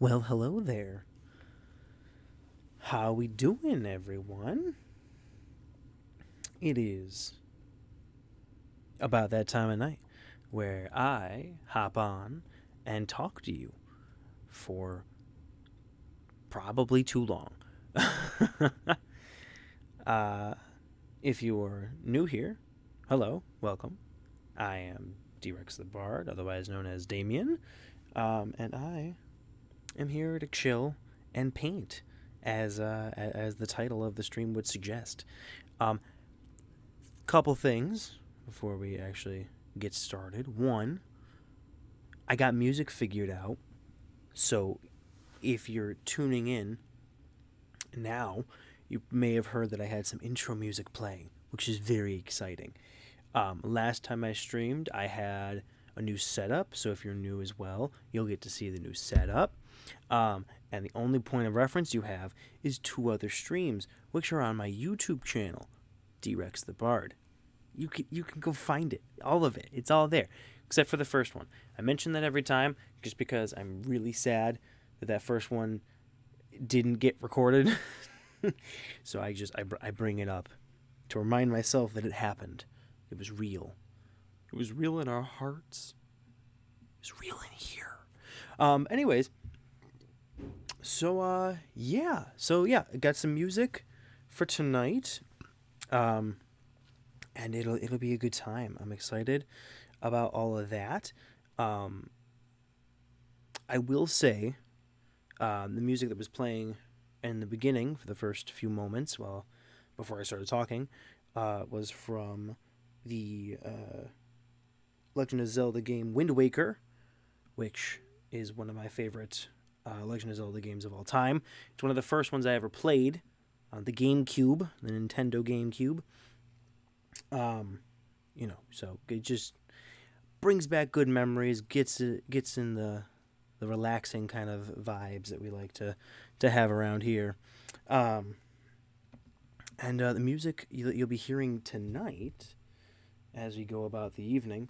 Well, hello there. How we doing, everyone? It is about that time of night where I hop on and talk to you for probably too long. uh, if you are new here, hello, welcome. I am D-Rex the Bard, otherwise known as Damien, and I am here to chill and paint, as the title of the stream would suggest. Um, Couple things before we actually get started. One, I got music figured out, so if you're tuning in now, you may have heard that I had some intro music playing, which is very exciting. Last time I streamed, I had a new setup, so if you're new as well, you'll get to see the new setup. And the only point of reference you have is two other streams, which are on my YouTube channel, D-Rex the Bard. You can go find it, all of it. It's all there, except for the first one. I mention that every time, just because I'm really sad that first one didn't get recorded. So I bring it up to remind myself that it happened. It was real. It was real in our hearts. It was real in here. Anyways, so I got some music for tonight. And it'll be a good time. I'm excited about all of that. I will say, the music that was playing in the beginning for the first few moments, well, before I started talking, was from the Legend of Zelda game Wind Waker, which is one of my favorite Legend of Zelda games of all time. It's one of the first ones I ever played on the GameCube, the Nintendo GameCube. So it just brings back good memories, gets in the relaxing kind of vibes that we like to have around here. And the music you'll be hearing tonight as we go about the evening,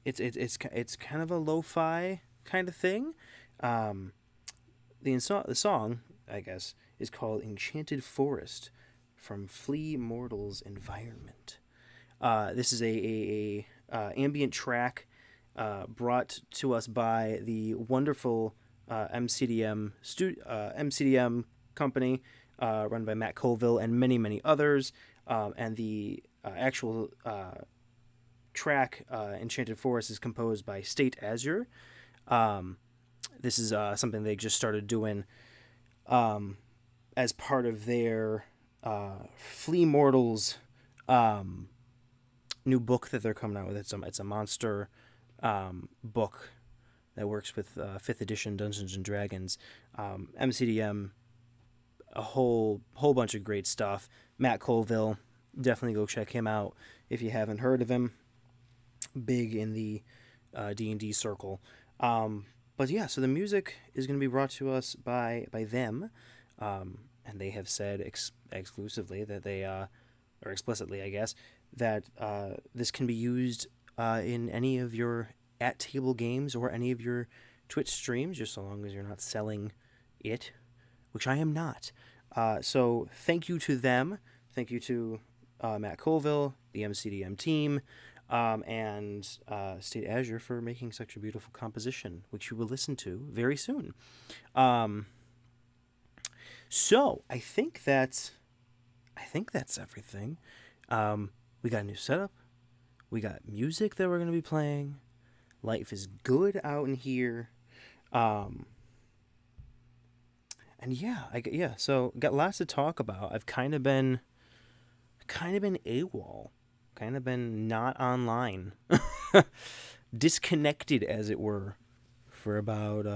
it's kind of a lo-fi kind of thing. The song, I guess, is called Enchanted Forest from Flea Mortal's Environment. This is a ambient track brought to us by the wonderful MCDM company run by Matt Colville and many others. And the actual track Enchanted Forest is composed by State Azure. This is something they just started doing as part of their Flea Mortals new book that they're coming out with. It's a monster book that works with 5th edition Dungeons and Dragons. MCDM, a whole bunch of great stuff. Matt Colville, definitely go check him out if you haven't heard of him. Big in the D&D circle. But yeah, so the music is going to be brought to us by them. And they have said exclusively that they, or explicitly, I guess, that this can be used in any of your at-table games or any of your Twitch streams, just so long as you're not selling it, which I am not. So thank you to them. Thank you to Matt Colville, the MCDM team, and State Azure for making such a beautiful composition, which you will listen to very soon. So I think that's everything. We got a new setup. We got music that we're going to be playing. Life is good out in here. And so got lots to talk about. I've kind of been AWOL, kind of been not online, disconnected as it were, for about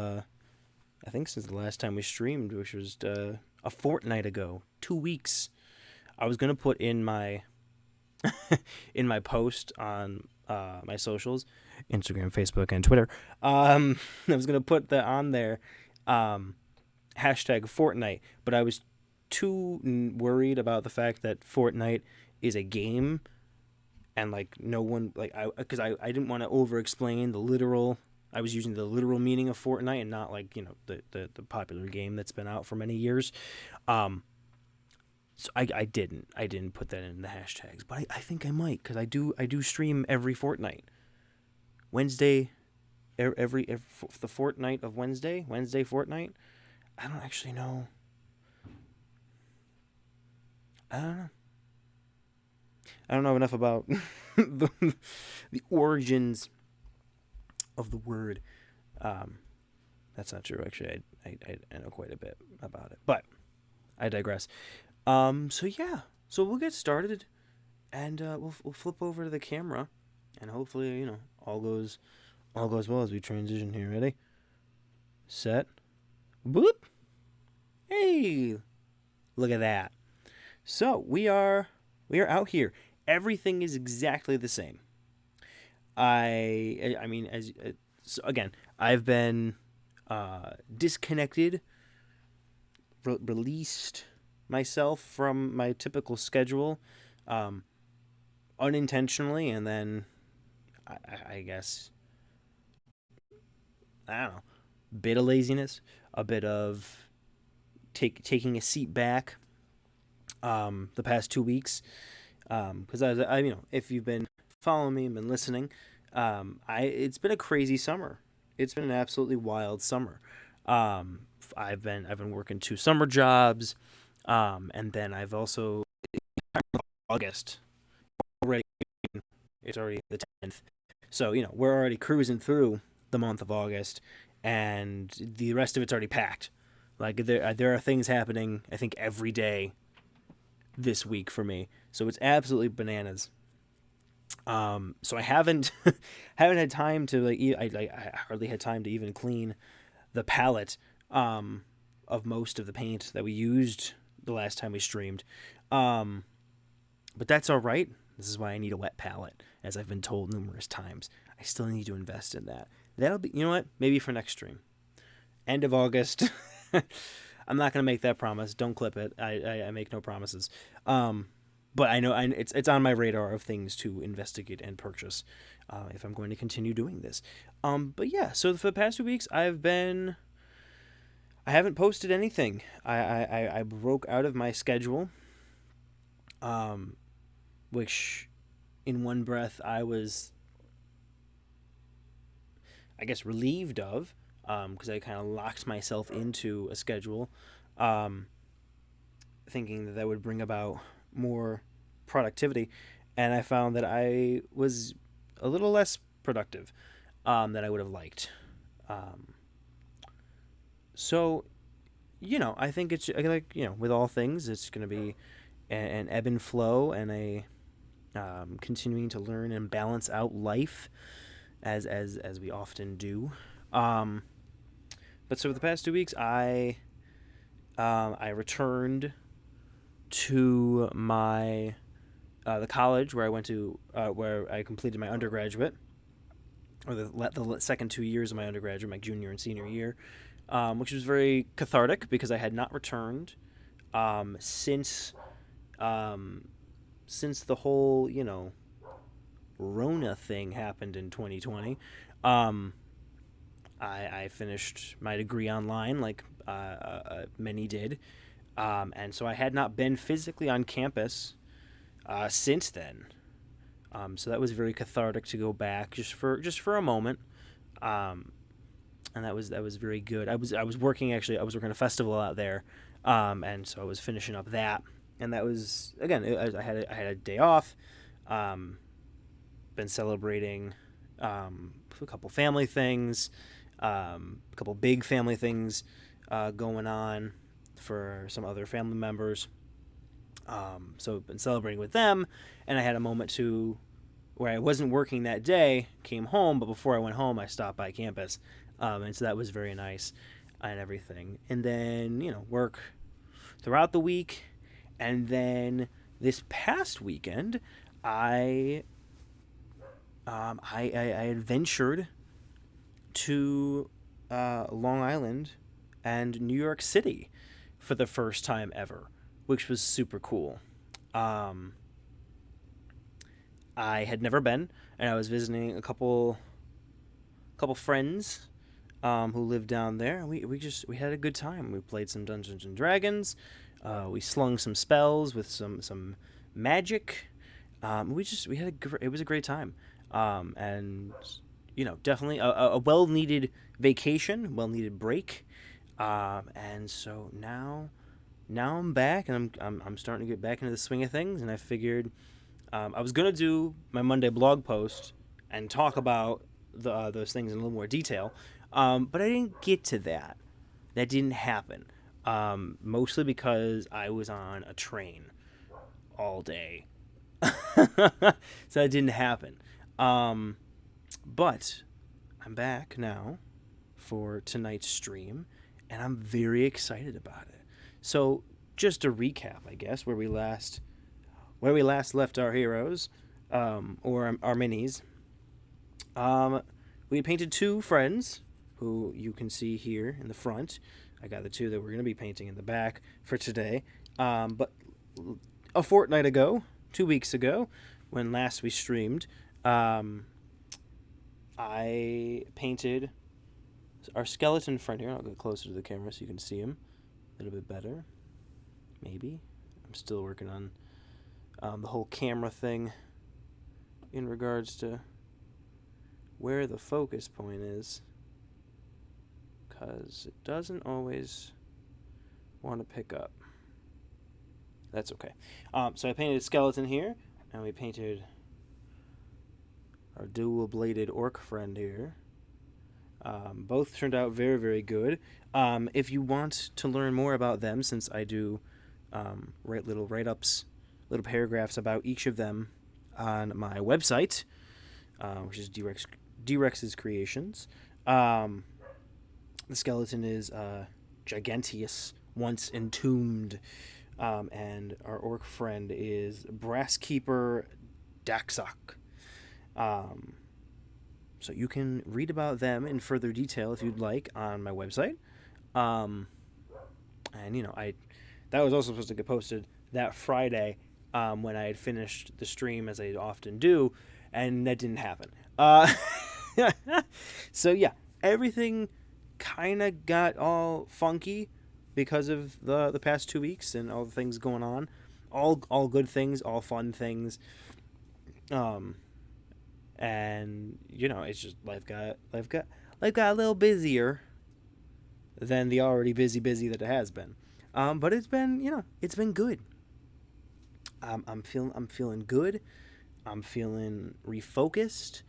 I think since the last time we streamed, which was a fortnight ago, 2 weeks. I was gonna put in my in my post on my socials, Instagram, Facebook, and Twitter. I was gonna put that on there, hashtag Fortnite, but I was too worried about the fact that Fortnite is a game, and like no one because I didn't want to over explain the literal I was using the literal meaning of Fortnite and not like, the popular game that's been out for many years. Um, so I didn't put that in the hashtags, but I think I might because I do stream every fortnight. Wednesday, every the fortnight of Wednesday fortnight. I don't actually know. I don't know. I don't know enough about the, the origins of the word. Um, that's not true. Actually, I know quite a bit about it, but I digress. So yeah, so we'll get started, and we'll flip over to the camera, and hopefully all goes well as we transition here. Ready, set, boop. Hey, look at that. So we are out here. Everything is exactly the same. I mean, so again, I've been disconnected, released myself from my typical schedule, um, unintentionally, and then I guess I don't know, bit of laziness, a bit of taking a seat back. The past 2 weeks, because if you've been following me and been listening, it's been a crazy summer. It's been an absolutely wild summer. I've been working two summer jobs, and then I've also August already. It's already the 10th, so we're already cruising through the month of August, and the rest of it's already packed. Like there are things happening. I think every day this week for me, so it's absolutely bananas. So I haven't haven't had time to I hardly had time to even clean the palette of most of the paint that we used the last time we streamed. Um, but that's all right. This is why I need a wet palette, as I've been told numerous times. I still need to invest in that. That'll be, you know what? Maybe for next stream, end of August. I'm not gonna make that promise. Don't clip it. I make no promises. Um, but I know it's on my radar of things to investigate and purchase if I'm going to continue doing this. But yeah, so for the past 2 weeks, I haven't posted anything. I broke out of my schedule, um, which in one breath I was, I guess, relieved of, because I kind of locked myself into a schedule, um, thinking that would bring about more productivity, and I found that I was a little less productive than I would have liked. Um, so I think it's like with all things, it's going to be an ebb and flow and a continuing to learn and balance out life as we often do. Um, but so for the past 2 weeks, I returned to my the college where I went to where I completed my undergraduate, or the second 2 years of my undergraduate, my junior and senior year, which was very cathartic because I had not returned since since the whole Rona thing happened in 2020. Um, I finished my degree online, like many did, and so I had not been physically on campus since then. So that was very cathartic to go back just for a moment, um, and that was very good. I was working, actually. I was working a festival out there, and so I was finishing up that, and that was again. I had a day off. Um, been celebrating a couple family things, a couple big family things going on for some other family members. So I've been celebrating with them, and I had a moment to where I wasn't working that day, came home, but before I went home, I stopped by campus, and so that was very nice and everything. And then work throughout the week, and then this past weekend, I I adventured to Long Island and New York City for the first time ever, which was super cool. Um, I had never been, and I was visiting a couple couple friends who lived down there, and we had a good time. We played some Dungeons and Dragons. We slung some spells with some magic. We had it was a great time. And definitely a well needed vacation, well needed break. And so now I'm back, and I'm starting to get back into the swing of things. And I figured I was gonna do my Monday blog post and talk about those things in a little more detail, but I didn't get to that. That didn't happen. Mostly because I was on a train all day, so that didn't happen. But I'm back now for tonight's stream, and I'm very excited about it. So, just to recap, I guess where we last left our heroes, or our minis. We painted two friends, who you can see here in the front. I got the two that we're going to be painting in the back for today. But a fortnight ago, 2 weeks ago, when last we streamed, I painted our skeleton friend here. I'll get closer to the camera so you can see him a little bit better. Maybe. I'm still working on the whole camera thing in regards to where the focus point is, because it doesn't always want to pick up. That's okay. So I painted a skeleton here, and we painted our dual-bladed orc friend here. Both turned out very, very good. If you want to learn more about them, since I do write little write-ups, little paragraphs about each of them on my website, which is D-Rex's Creations. The skeleton is Giganteus, once entombed, and our orc friend is Brasskeeper Daxok. So you can read about them in further detail if you'd like on my website. And that was also supposed to get posted that Friday when I had finished the stream, as I often do, and that didn't happen. So yeah, everything kind of got all funky because of the past 2 weeks and all the things going on. All good things, all fun things. And it's just life got a little busier than the already busy that it has been. But it's been good. I'm feeling good. I'm feeling refocused.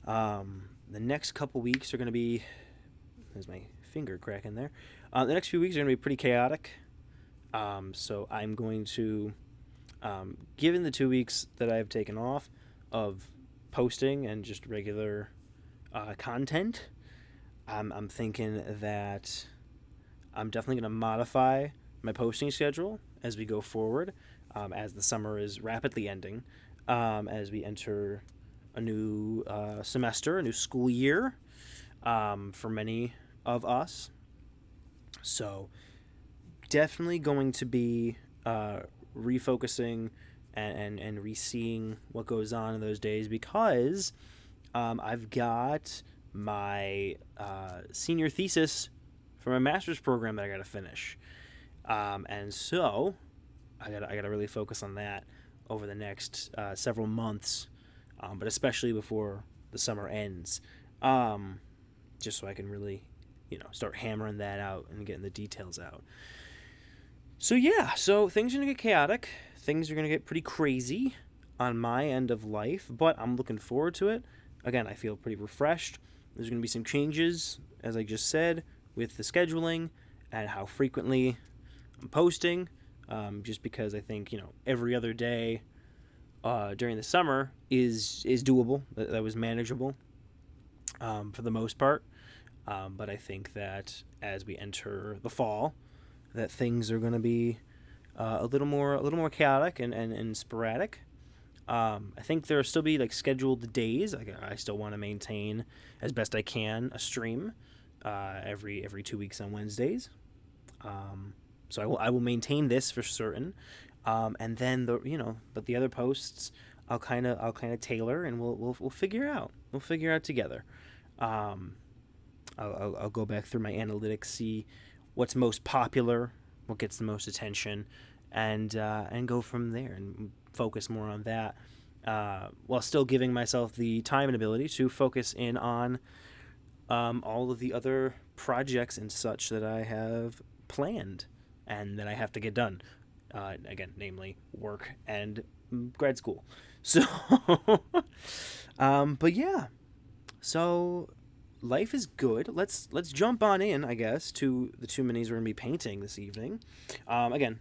The next couple weeks are going to be... There's my finger cracking there. The next few weeks are going to be pretty chaotic. So I'm going to... given the 2 weeks that I've taken off of posting and just regular content, I'm thinking that I'm definitely going to modify my posting schedule as we go forward, as the summer is rapidly ending, as we enter a new semester, a new school year for many of us. So definitely going to be refocusing and re-seeing what goes on in those days, because I've got my senior thesis for my master's program that I got to finish, and so I gotta really focus on that over the next several months, but especially before the summer ends, just so I can really start hammering that out and getting the details out. So yeah, so things are gonna get chaotic. Things are going to get pretty crazy on my end of life, but I'm looking forward to it. Again, I feel pretty refreshed. There's going to be some changes, as I just said, with the scheduling and how frequently I'm posting, just because I think, every other day during the summer is doable. That was manageable for the most part. But I think that as we enter the fall, that things are going to be a little more chaotic and sporadic. I think there'll still be scheduled days. I still want to maintain as best I can a stream every 2 weeks on Wednesdays. So I will maintain this for certain. And then but the other posts I'll kind of tailor, and we'll figure out. We'll figure out together. Um, I'll go back through my analytics, see what's most popular, what gets the most attention, and go from there and focus more on that, while still giving myself the time and ability to focus in on all of the other projects and such that I have planned and that I have to get done. Again, namely work and grad school. So, but yeah, so life is good. Let's jump on in, I guess, to the two minis we're gonna be painting this evening. Again,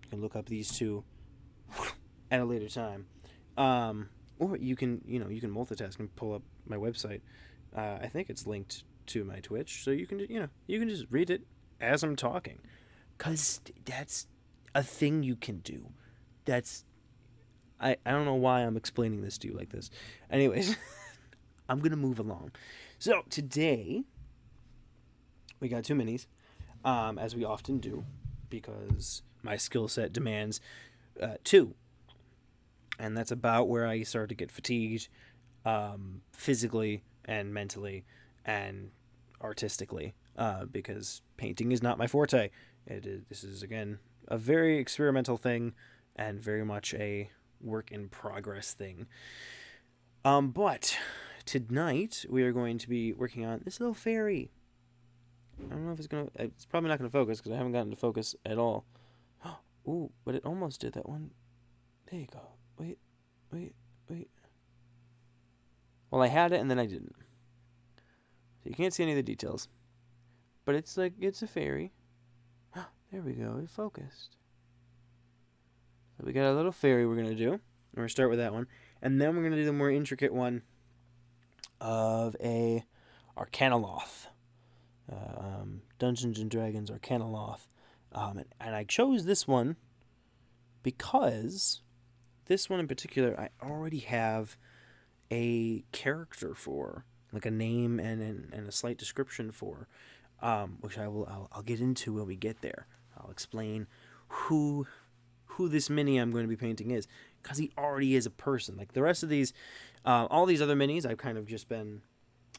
you can look up these two at a later time, or you can multitask and pull up my website. I think it's linked to my Twitch, so you can just read it as I'm talking, cause that's a thing you can do. That's I don't know why I'm explaining this to you like this. Anyways, I'm gonna move along. So today we got two minis, as we often do, because my skill set demands two, and that's about where I start to get fatigued, physically and mentally and artistically, because painting is not my forte. This is, again, a very experimental thing and very much a work in progress thing. But tonight we are going to be working on this little fairy. I don't know if it's probably not gonna focus because I haven't gotten to focus at all. Ooh, but it almost did that one. There you go. Wait. Well, I had it and then I didn't. So you can't see any of the details. But it's a fairy. There we go, it focused. So we got a little fairy we're going to do. We're going to start with that one. And then we're going to do the more intricate one of a Arcanoloth. Dungeons and Dragons Arcanoloth. And I chose this one because this one in particular I already have a character for, like a name and a slight description for, which I'll get into when we get there. I'll explain who this mini I'm going to be painting is, because he already is a person. Like the rest of these, all these other minis, I've kind of just been,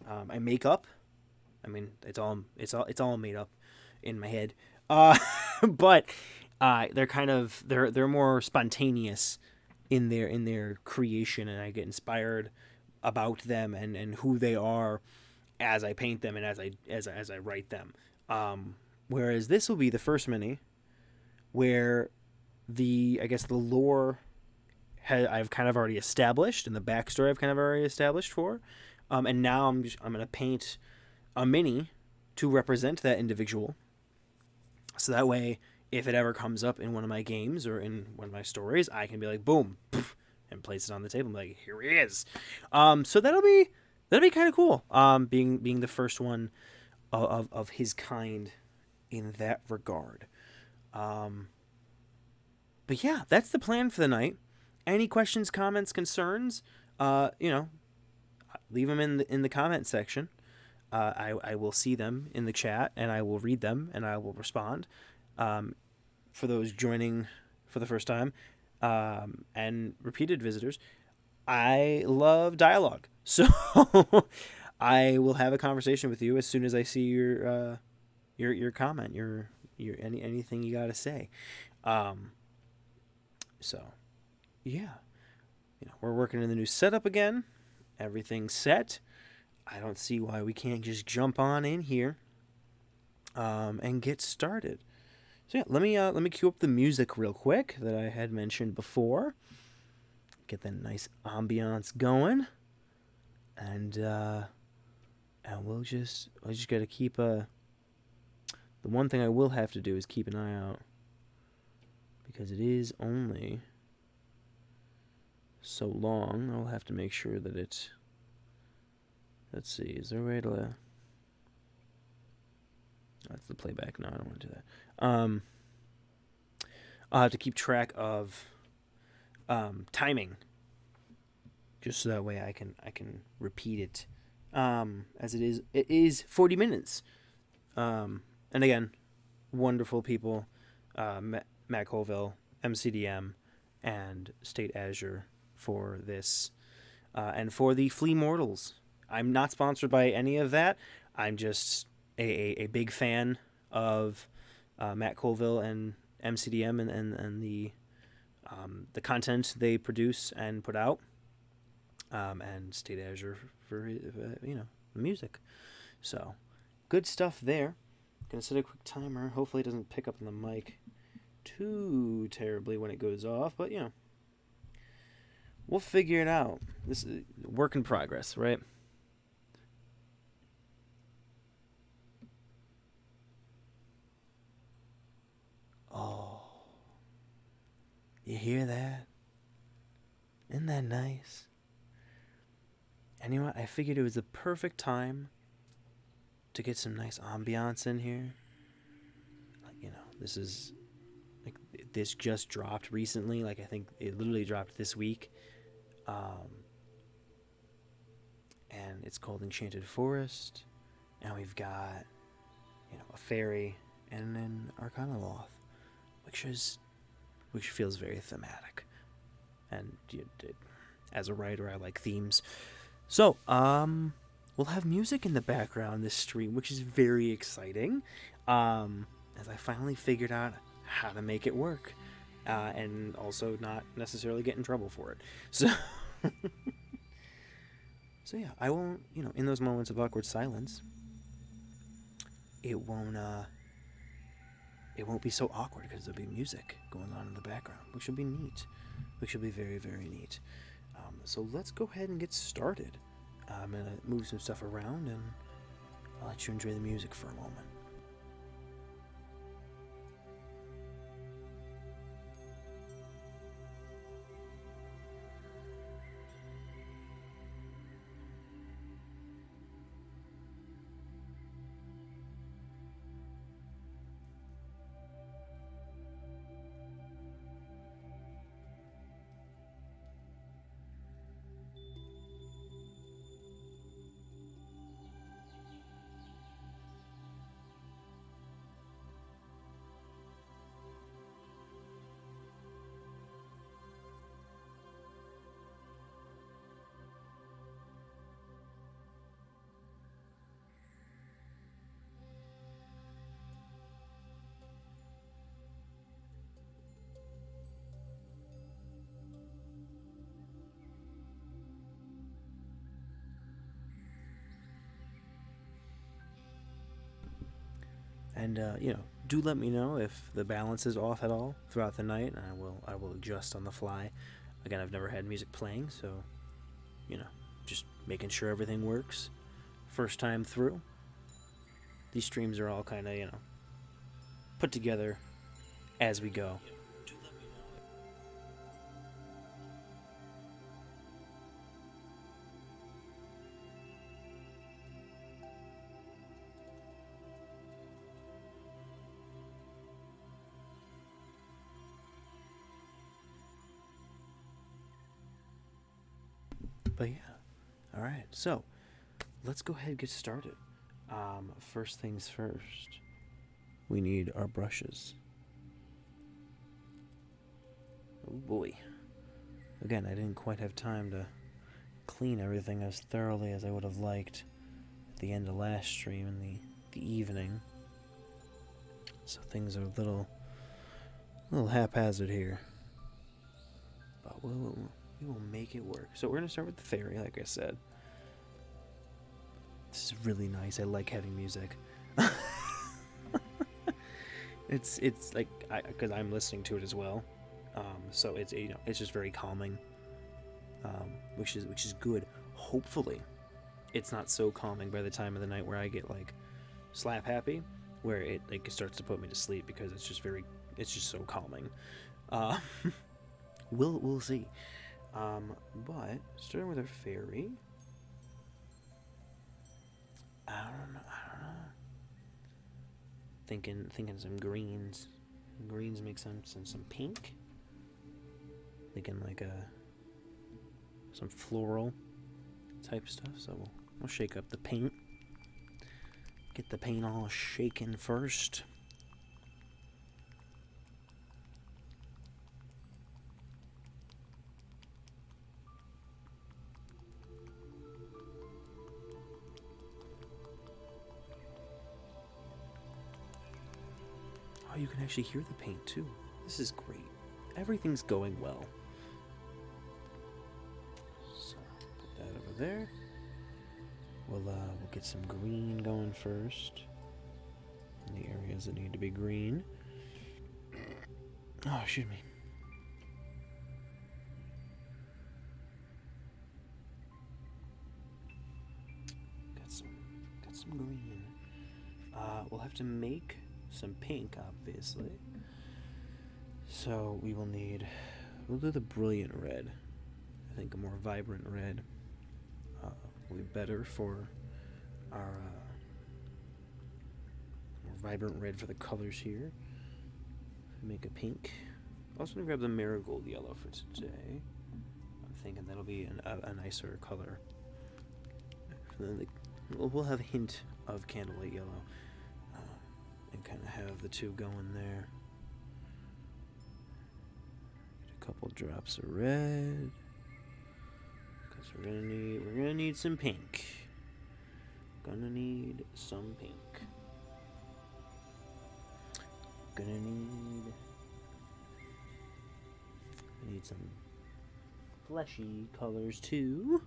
I make up. I mean, it's all made up in my head. But they're more spontaneous in their creation, and I get inspired about them and who they are as I paint them and as I write them. Whereas this will be the first mini where the lore I've kind of already established, and the backstory I've kind of already established for, and now I'm gonna paint a mini to represent that individual, so that way if it ever comes up in one of my games or in one of my stories, I can be like, boom, poof, and place it on the table and be like, here he is. So that'll be kind of cool. Being the first one of his kind in that regard. But yeah, that's the plan for the night. Any questions, comments, concerns? Leave them in the comment section. I will see them in the chat, and I will read them, and I will respond. For those joining for the first time, and repeated visitors, I love dialogue, so I will have a conversation with you as soon as I see your comment, your anything you gotta say. So yeah, we're working in the new setup again. Everything's set. I don't see why we can't just jump on in here, and get started. So yeah, let me cue up the music real quick that I had mentioned before. Get that nice ambiance going, and I just gotta keep the one thing I will have to do is keep an eye out, because it is only so long. I'll have to make sure that it's. Let's see, is there a way to? That's the playback. No, I don't want to do that. I'll have to keep track of timing, just so that way I can repeat it. As it is 40 minutes. And again, wonderful people, Matt Colville, MCDM, and State Azure for this, and for the Flea Mortals I'm not sponsored by any of that. I'm just a big fan of Matt Colville and MCDM and the content they produce and put out, and State Azure for the music. So good stuff there. Gonna set a quick timer. Hopefully it doesn't pick up on the mic too terribly when it goes off, but we'll figure it out. This is work in progress, right? Oh, you hear that? Isn't that nice? Anyway, I figured it was the perfect time to get some nice ambiance in here. Like, this is like this just dropped recently. Like I think it literally dropped this week. And it's called Enchanted Forest, and we've got a fairy and an Arcana Loth, which feels very thematic. And as a writer, I like themes. So, we'll have music in the background this stream, which is very exciting. As I finally figured out how to make it work, and also not necessarily get in trouble for it. So, so yeah, I won't. In those moments of awkward silence, it won't be so awkward because there'll be music going on in the background, which will be neat. Which will be very, very neat. So let's go ahead and get started. I'm going to move some stuff around, and I'll let you enjoy the music for a moment. And do let me know if the balance is off at all throughout the night, and I will adjust on the fly. Again, I've never had music playing, so just making sure everything works. First time through. These streams are all kind of put together as we go. But yeah, all right. So let's go ahead and get started. First things first, we need our brushes. Oh boy. Again, I didn't quite have time to clean everything as thoroughly as I would have liked at the end of last stream in the evening. So things are a little haphazard here. But we will make it work. So we're going to start with the fairy, like I said. This is really nice. I like having music. It's like because I'm listening to it as well. So it's it's just very calming. Which is good. Hopefully, it's not so calming by the time of the night where I get like slap happy, where it starts to put me to sleep because it's just so calming. We'll see. But starting with our fairy, I don't know. Thinking some greens. Greens make sense, and some pink. Thinking like some floral type stuff. So we'll shake up the paint. Get the paint all shaken first. you can actually hear the paint too. This is great. Everything's going well. So, put that over there. We'll get some green going first. In the areas that need to be green. Oh, excuse me. Got some green. We'll have to make some pink, obviously. So we'll do the brilliant red. I think a more vibrant red will be better for our more vibrant red for the colors here. Make a pink. Also gonna grab the marigold yellow for today. I'm thinking that'll be a nicer color. We'll have a hint of candlelight yellow and kind of have the two going there. Get a couple drops of red because we're gonna need some pink. Gonna need some pink. Gonna need some fleshy colors too.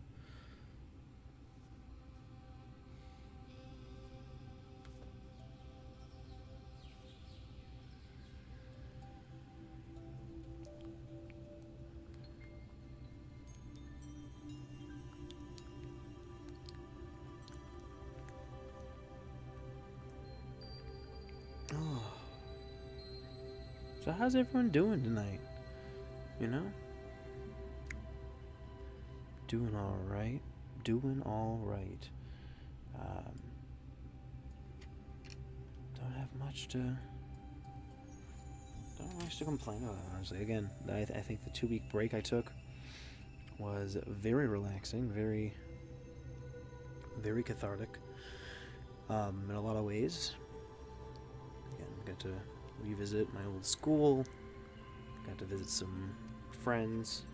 Oh. So how's everyone doing tonight? You know? Doing all right. Doing all right. Don't have much to complain about, honestly. Again, I think the 2-week break I took was very relaxing, very, very cathartic, in a lot of ways. Again, got to revisit my old school, got to visit some friends,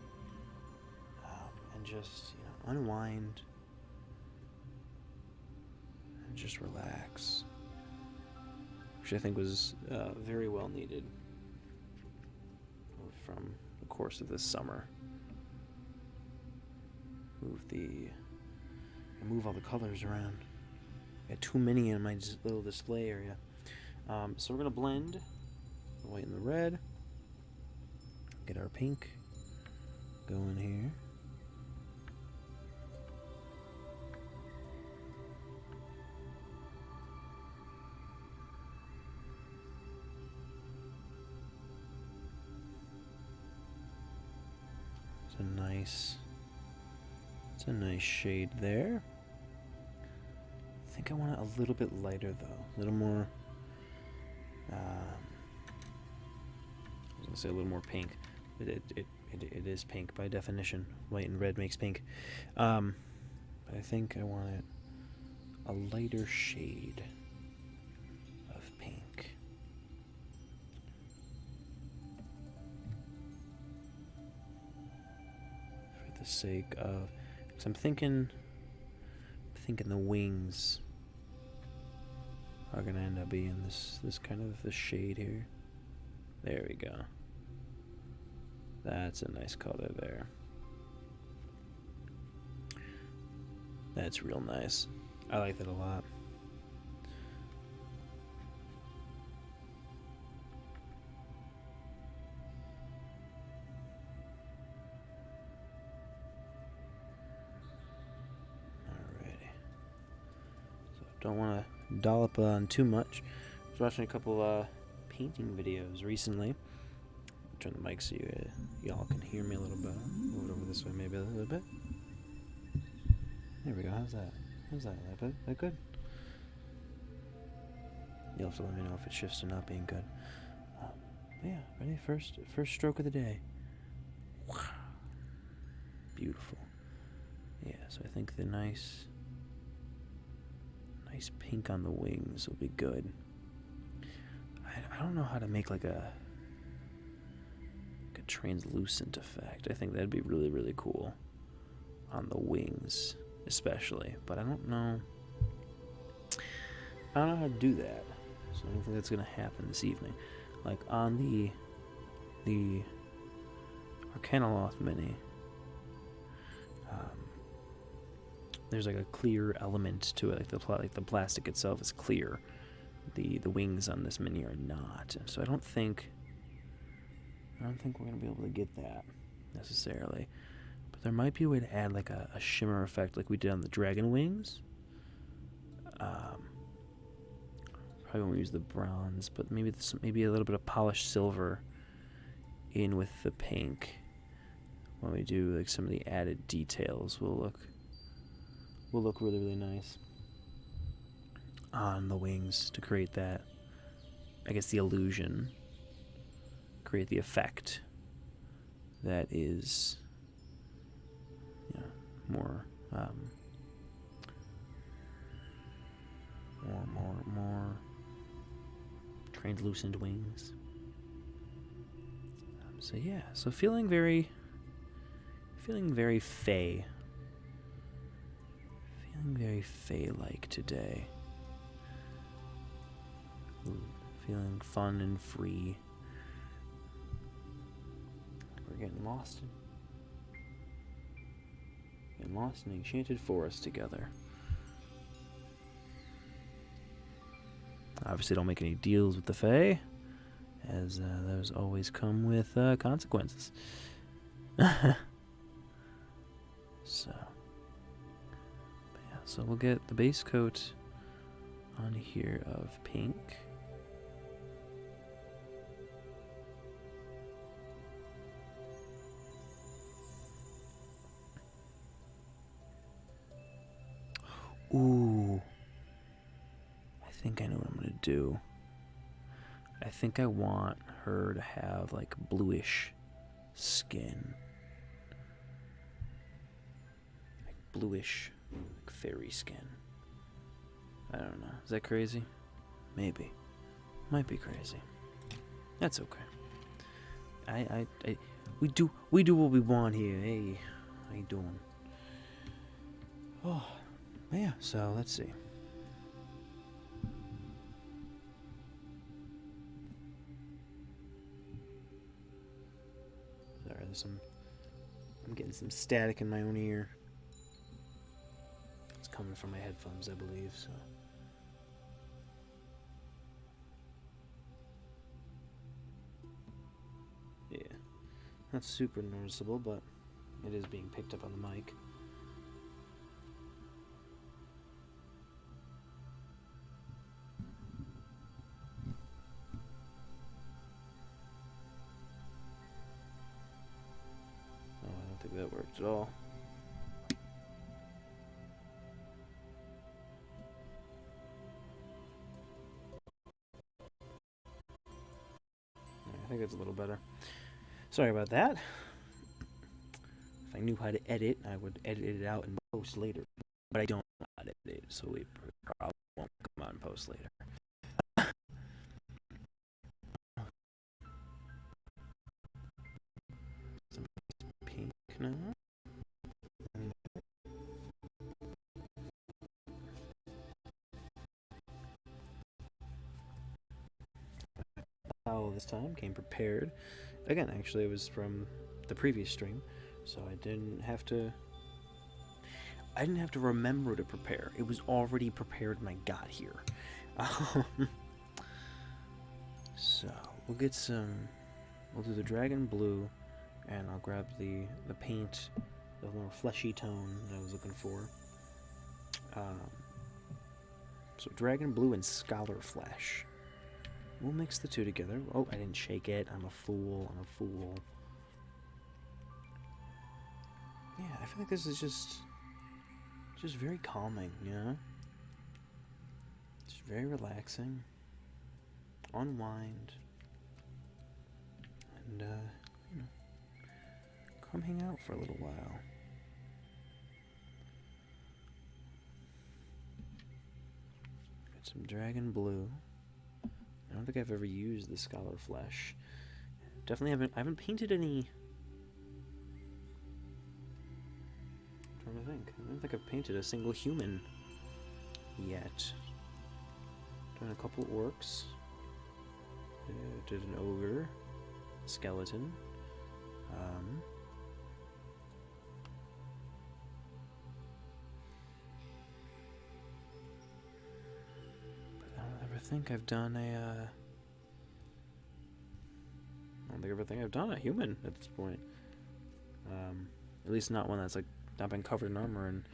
and just, unwind and just relax, which I think was very well needed from the course of this summer. Move all the colors around. I got too many in my little display area. So we're gonna blend the white and the red. Get our pink going here. It's a nice shade there. I think I want it a little bit lighter though, a little more. I was gonna say a little more pink, but it is pink by definition. White and red makes pink. But I think I want it a lighter shade of pink. For the sake of, because I'm thinking the wings are gonna end up being this kind of the shade here. There we go. That's a nice color there. That's real nice. I like that a lot. Alrighty. So don't want to dollop on too much. I was watching a couple painting videos recently. Turn the mic so y'all can hear me a little bit. Move it over this way maybe a little bit. There we go. How's that? That good? You'll have to let me know if it shifts to not being good. Yeah, ready? First stroke of the day. Wow. Beautiful. Yeah, so I think the nice pink on the wings will be good. I don't know how to make like a translucent effect. I think that'd be really, really cool on the wings especially, but I don't know how to do that, so I don't think that's gonna happen this evening. like on the Arcanoloth mini, there's like a clear element to it, like the plastic itself is clear. The wings on this mini are not, so I don't think we're gonna be able to get that necessarily. But there might be a way to add like a shimmer effect, like we did on the dragon wings. Probably won't use the bronze, but maybe a little bit of polished silver in with the pink. When we do like some of the added details, will look really, really nice on the wings to create that, I guess, the illusion, create the effect that is, more translucent wings. So yeah, so feeling very Fey. Feeling very Fey-like today. Feeling fun and free. We're getting lost in enchanted forest together. Obviously don't make any deals with the Fae, as those always come with consequences. So we'll get the base coat on here of pink. Ooh. I think I know what I'm gonna do. I think I want her to have like bluish skin. Like bluish, like fairy skin. I don't know. Is that crazy? Maybe. Might be crazy. That's okay. We do what we want here. Hey, how you doing? Oh, yeah. So let's see. Sorry, I'm getting some static in my own ear. It's coming from my headphones, I believe. So. Yeah, not super noticeable, but it is being picked up on the mic. Oh, I don't think that worked at all. I think it's a little better. Sorry about that. If I knew how to edit, I would edit it out and post later. But I don't know how to edit, so it probably won't come out and post later. Some pink now. This time came prepared. Again, actually, it was from the previous stream, so I didn't have to remember to prepare. It was already prepared when I got here. So we'll get some. We'll do the dragon blue, and I'll grab the paint, the more fleshy tone that I was looking for. So dragon blue and scholar flesh. We'll mix the two together. Oh, I didn't shake it. I'm a fool. Yeah, I feel like this is just very calming, you know? Just very relaxing. Unwind. And, come hang out for a little while. Got some dragon blue. I don't think I've ever used the scholar flesh. Definitely I haven't painted any. I'm trying to think. I don't think I've painted a single human yet. Done a couple orcs. Did an ogre, skeleton. But I don't ever think I've done a. I don't think I ever think I've done a human at this point. At least not one that's like not been covered in armor, and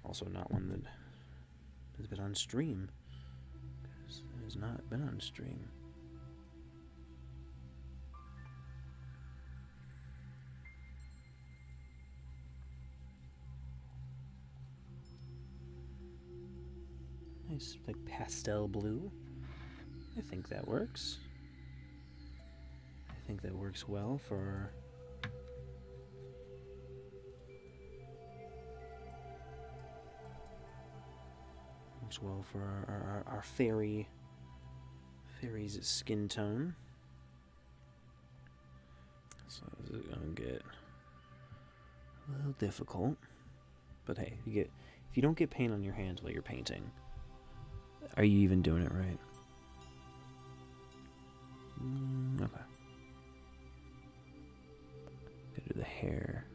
also not one that has been on stream. Because it has not been on stream. Nice, like pastel blue. I think that works. I think that works well for. Works well for our fairy's skin tone. So this is gonna get a little difficult. But hey, if you don't get paint on your hands while you're painting, are you even doing it right? Okay. Gotta do the hair.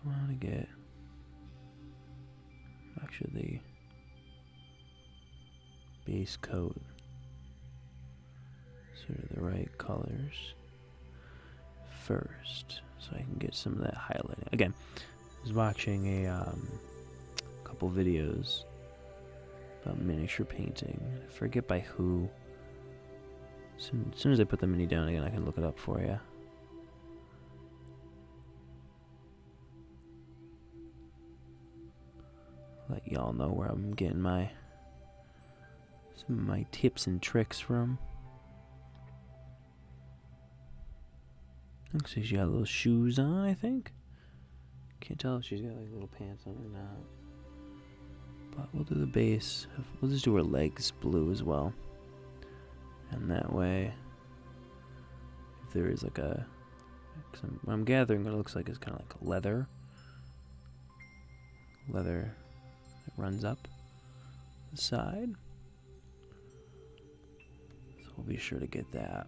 I want to get actually the base coat, sort of the right colors first, so I can get some of that highlighting. Again, I was watching a couple videos about miniature painting. I forget by who. As soon as I put the mini down again, I can look it up for you. Let y'all know where I'm getting some of my tips and tricks from. Looks like she got little shoes on, I think. Can't tell if she's got like little pants on or not. But we'll do the base. We'll just do her legs blue as well. And that way, if there is like a, what I'm gathering what it looks like is kind of like a leather that runs up the side. So we'll be sure to get that.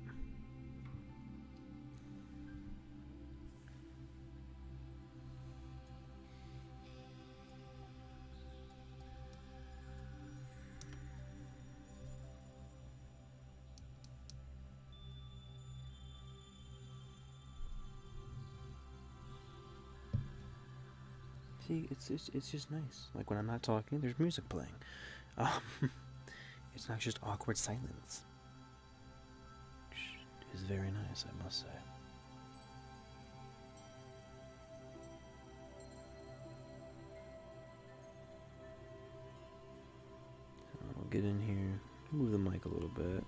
See, it's just nice. Like when I'm not talking, there's music playing. It's not just awkward silence. Which is very nice, I must say. So I'll get in here, move the mic a little bit.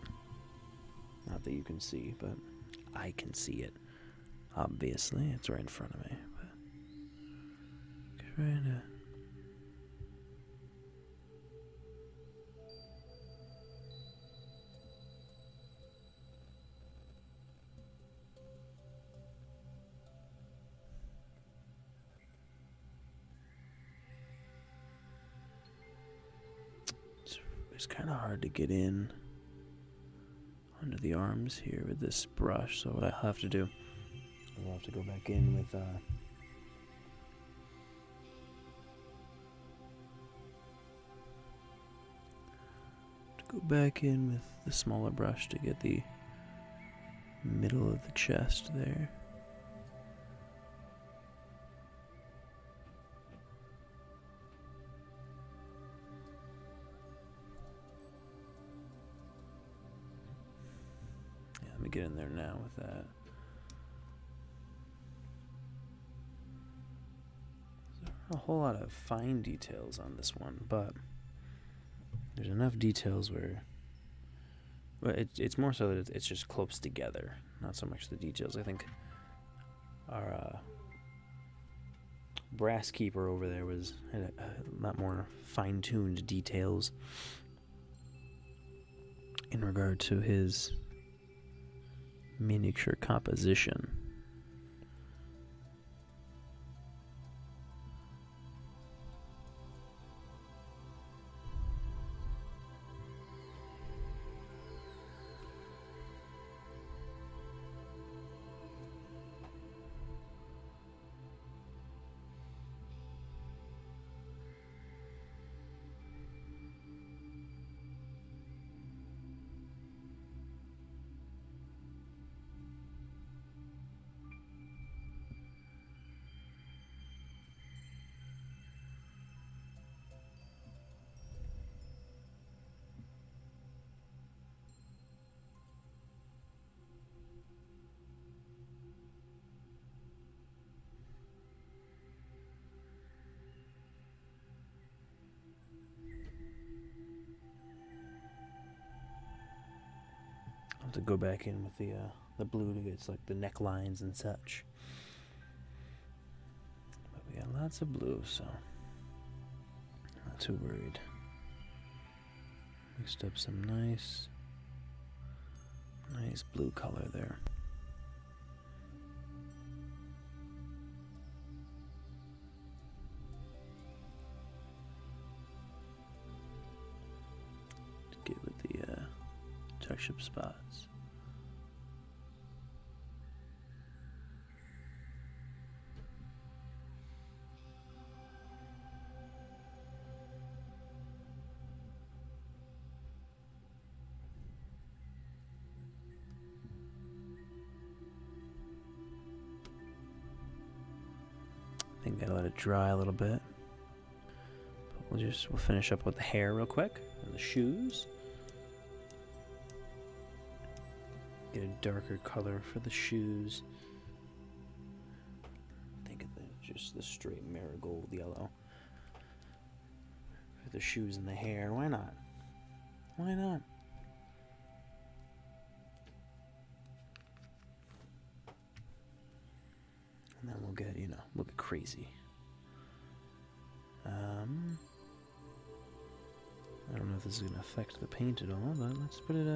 Not that you can see, but I can see it. Obviously, it's right in front of me. Trying to it's kind of hard to get in under the arms here with this brush, so what I'll have to do, I'll have to go back in with the smaller brush to get the middle of the chest there. Yeah, let me get in there now with that. There aren't a whole lot of fine details on this one, but there's enough details where, well, it's more so that it's just close together, not so much the details. I think our brass keeper over there had a lot more fine-tuned details in regard to his miniature composition. have to go back in with the blue to get like the necklines and such. But we got lots of blue, so not too worried. Mixed up some nice blue color there. To get with the touch-up spots. I think gotta let it dry a little bit. But we'll finish up with the hair real quick and the shoes. Get a darker color for the shoes. Think of just the straight marigold yellow for the shoes and the hair. Why not? Why not? And then we'll get, we'll get crazy. I don't know if this is going to affect the paint at all, but let's put it,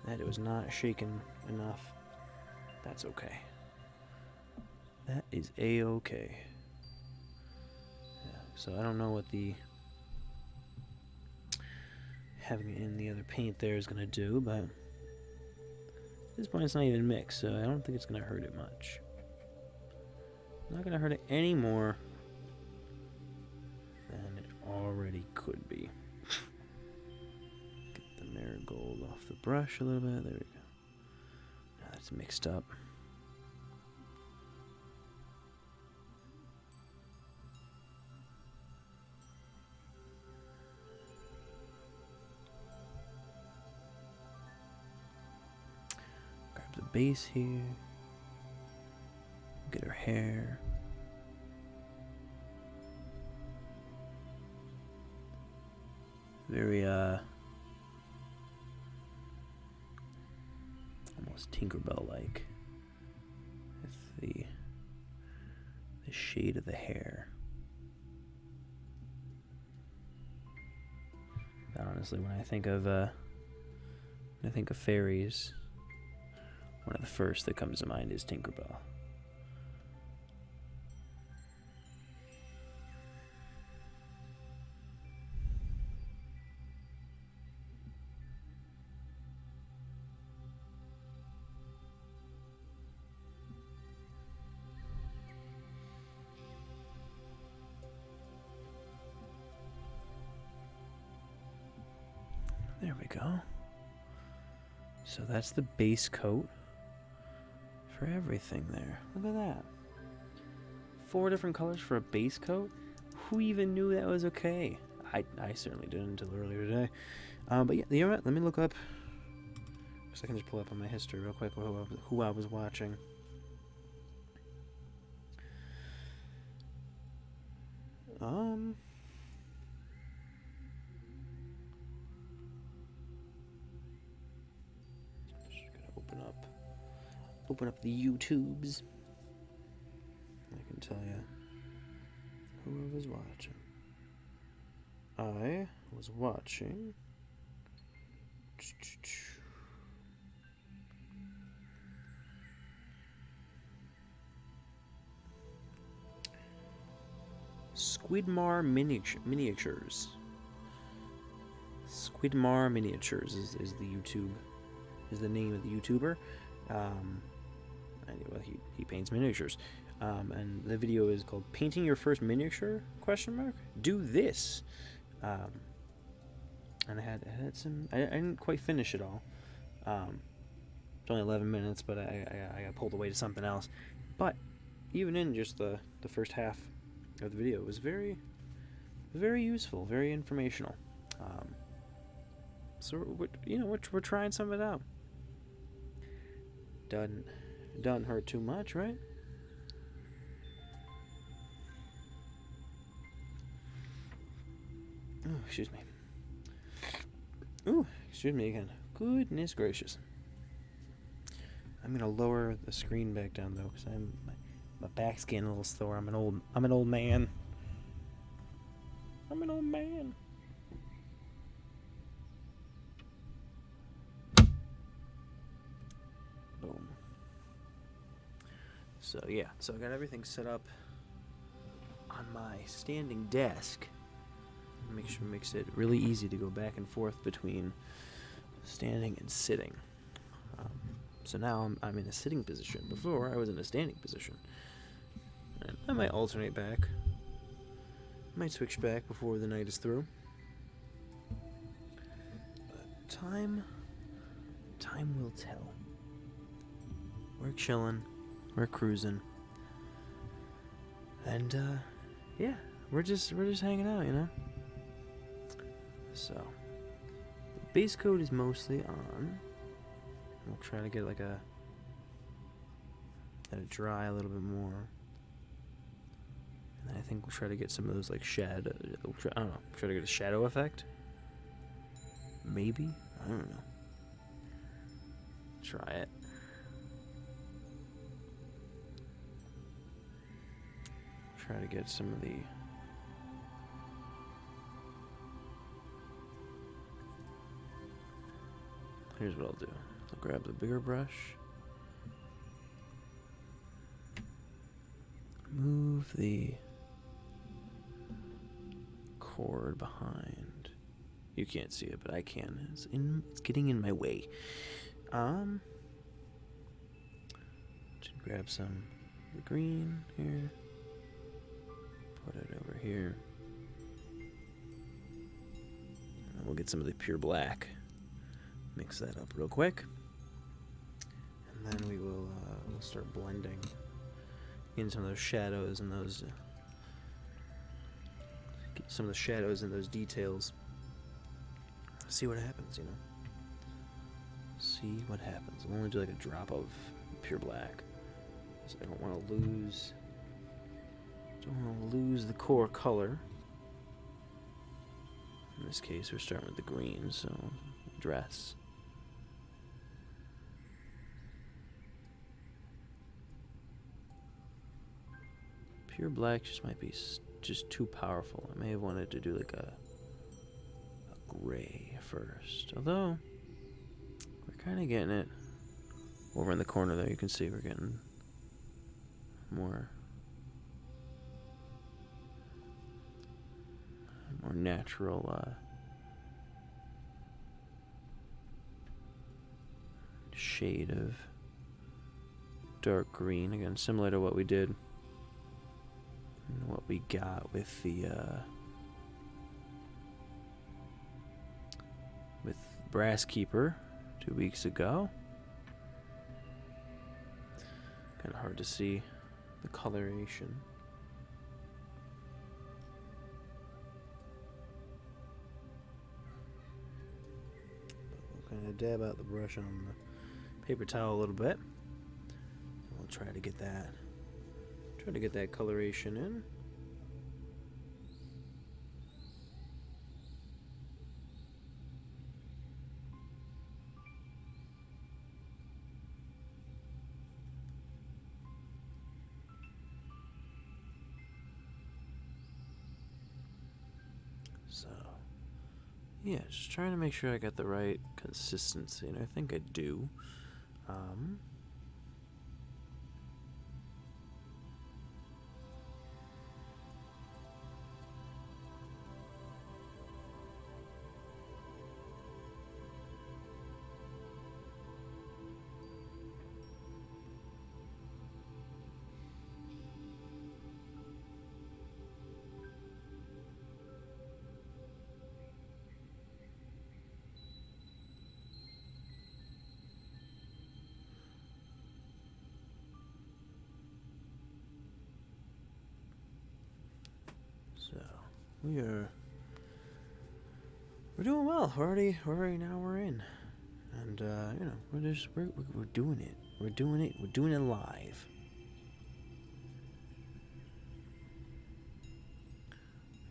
that it was not shaken enough. That's okay. That is A-okay. Yeah, so I don't know what having it in the other paint there is going to do, but at this point it's not even mixed, so I don't think it's going to hurt it much. Not going to hurt it any more than it already could be. Get the marigold off the brush a little bit. There we go. Now that's mixed up. Grab the base here. Get her hair. Very almost Tinkerbell-like. With the shade of the hair. But honestly, when I think of fairies, one of the first that comes to mind is Tinkerbell. There we go. So that's the base coat for everything there. Look at that. 4 different colors for a base coat? Who even knew that was okay? I certainly didn't until earlier today. But yeah, you know what? Let me look up. So I can just pull up on my history real quick who I was watching. Open up the YouTubes. I can tell you who I was watching. I was watching Squidmar Miniatures. Squidmar Miniatures is the YouTube, is the name of the YouTuber. Well, he paints miniatures, and the video is called "Painting Your First Miniature?" ? Do this, and I had some. I didn't quite finish it all. It's only 11 minutes, but I got pulled away to something else. But even in just the first half of the video, it was very useful, very informational. So we're trying some of it out. Doesn't hurt too much, right? Oh, excuse me. Ooh, excuse me again. Goodness gracious. I'm gonna lower the screen back down though, because my back's getting a little sore. I'm an old man. I'm an old man. Boom. So yeah, so I got everything set up on my standing desk. Makes it really easy to go back and forth between standing and sitting. So now I'm in a sitting position. Before I was in a standing position. And I might alternate back. Might switch back before the night is through. But time will tell. We're chilling, we're cruising, and yeah, we're just hanging out, you know. So the base coat is mostly on. We'll try to get let it dry a little bit more. And I think we'll try to get some of those like shadow. I don't know. Try to get a shadow effect. Maybe, I don't know. Try it. Try to get some of the. Here's what I'll do. I'll grab the bigger brush. Move the cord behind. You can't see it, but I can. It's getting in my way. Should grab some of the green here. Put it over here. And we'll get some of the pure black. Mix that up real quick. And then we'll start blending in some of those shadows and those get some of the shadows and those details. See what happens, you know. See what happens. I'll only do like a drop of pure black. So I don't want to lose the core color. In this case, we're starting with the green, so dress. Pure black just might be just too powerful. I may have wanted to do like a gray first. Although, we're kind of getting it over in the corner there. You can see we're getting more natural shade of dark green. Again, similar to what we did and what we got with the with Brass Keeper 2 weeks ago. Kind of hard to see the coloration. But we'll kind of dab out the brush on the paper towel a little bit. We'll try to get that coloration in. So, yeah, just trying to make sure I got the right consistency, and I think I do. So we're doing well. We're already now we're in, and you know we're doing it. We're doing it live.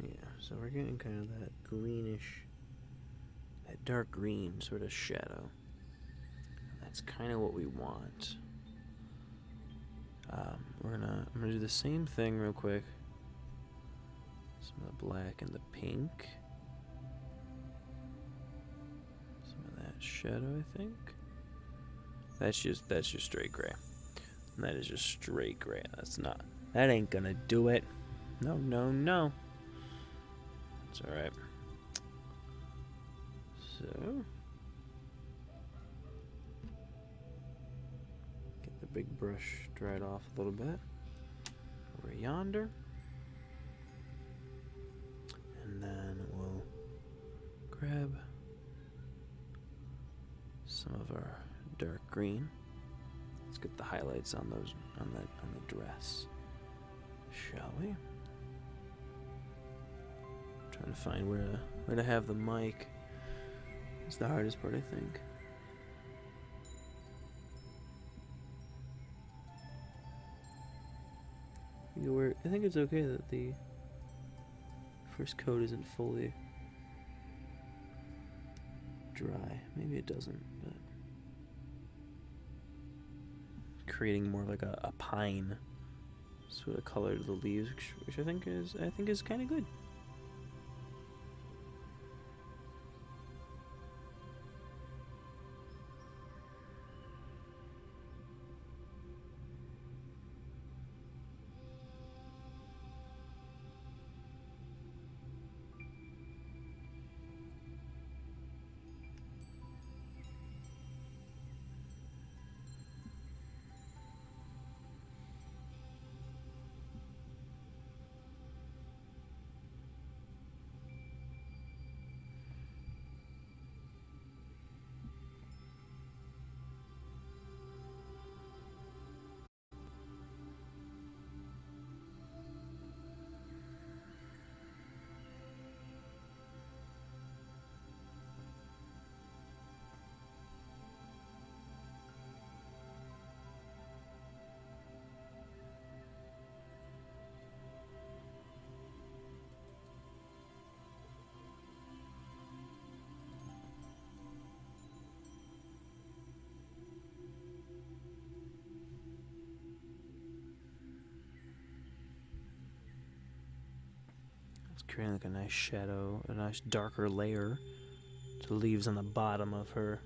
Yeah. So we're getting kind of that greenish, that dark green sort of shadow. That's kind of what we want. I'm gonna do the same thing real quick. Some of the black and the pink. Some of that shadow, I think. That's just straight gray. And that is just straight gray. That ain't gonna do it. No, no, no. It's alright. So, get the big brush dried off a little bit. Over yonder. And then we'll grab some of our dark green. Let's get the highlights on those on the dress, shall we? Trying to find where to have the mic. It's the hardest part, I think. I think it's okay that the first coat isn't fully dry. Maybe it doesn't, but creating more like a pine sort of color to the leaves, which I think is kind of good. Creating like a nice shadow, a nice darker layer to the leaves on the bottom of her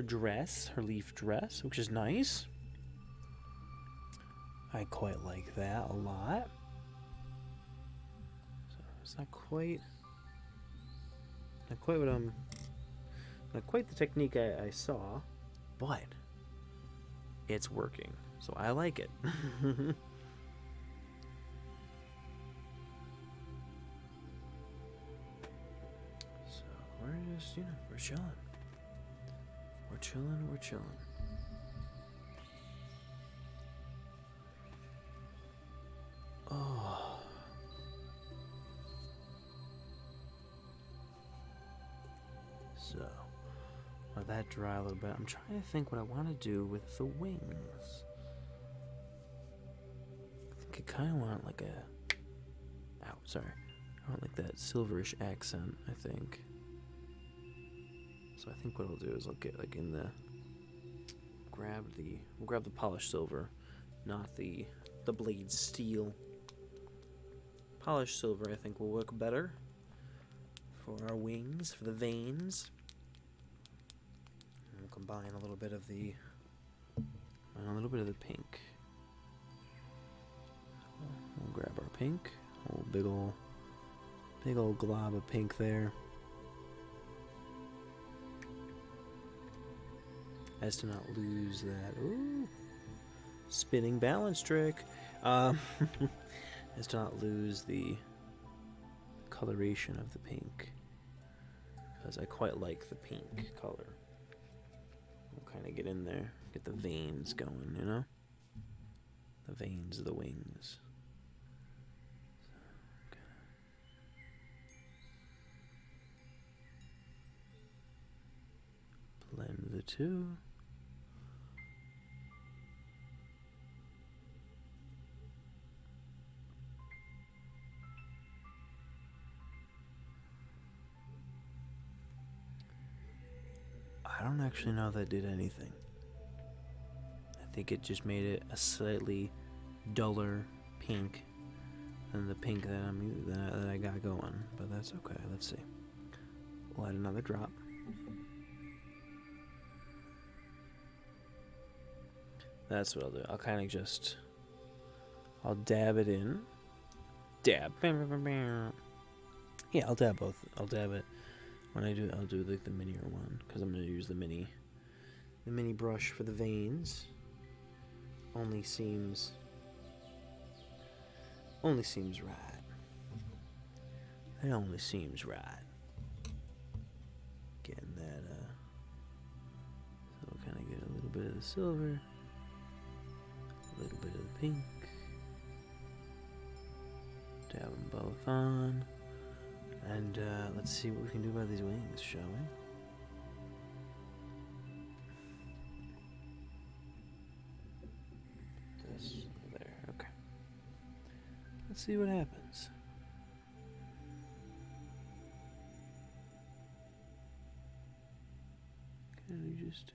dress, her leaf dress, which is nice. I quite like that a lot. So it's not quite what not quite the technique I saw, but it's working, so I like it. We're just, we're chilling. We're chilling. Oh. So, let that dry a little bit. I'm trying to think what I want to do with the wings. I think I kind of want like a... Ow, sorry. I want like that silverish accent, I think. So I think what I'll do is I'll get like in the we'll grab the polished silver, not the blade steel. Polished silver I think will work better for our wings, for the veins. And we'll combine a little bit of the pink. So we'll grab our pink, big old glob of pink there. As to not lose that spinning balance trick. As to not lose the coloration of the pink, because I quite like the pink color. We'll kind of get in there, get the veins going, the veins of the wings. So, blend the two. I don't actually know if that did anything. I think it just made it a slightly duller pink than the pink that I got going. But that's okay. Let's see. We'll add another drop. That's what I'll do. I'll kind of just... I'll dab it in. Dab. Yeah, I'll dab both. I'll dab it. When I do, I'll do like the minier one, because I'm going to use the mini brush for the veins. Only seems right. It only seems right. Getting that, so we'll kind of get a little bit of the silver, a little bit of the pink. Dab them both on. And let's see what we can do about these wings, shall we? This there, okay. Let's see what happens. Can we just...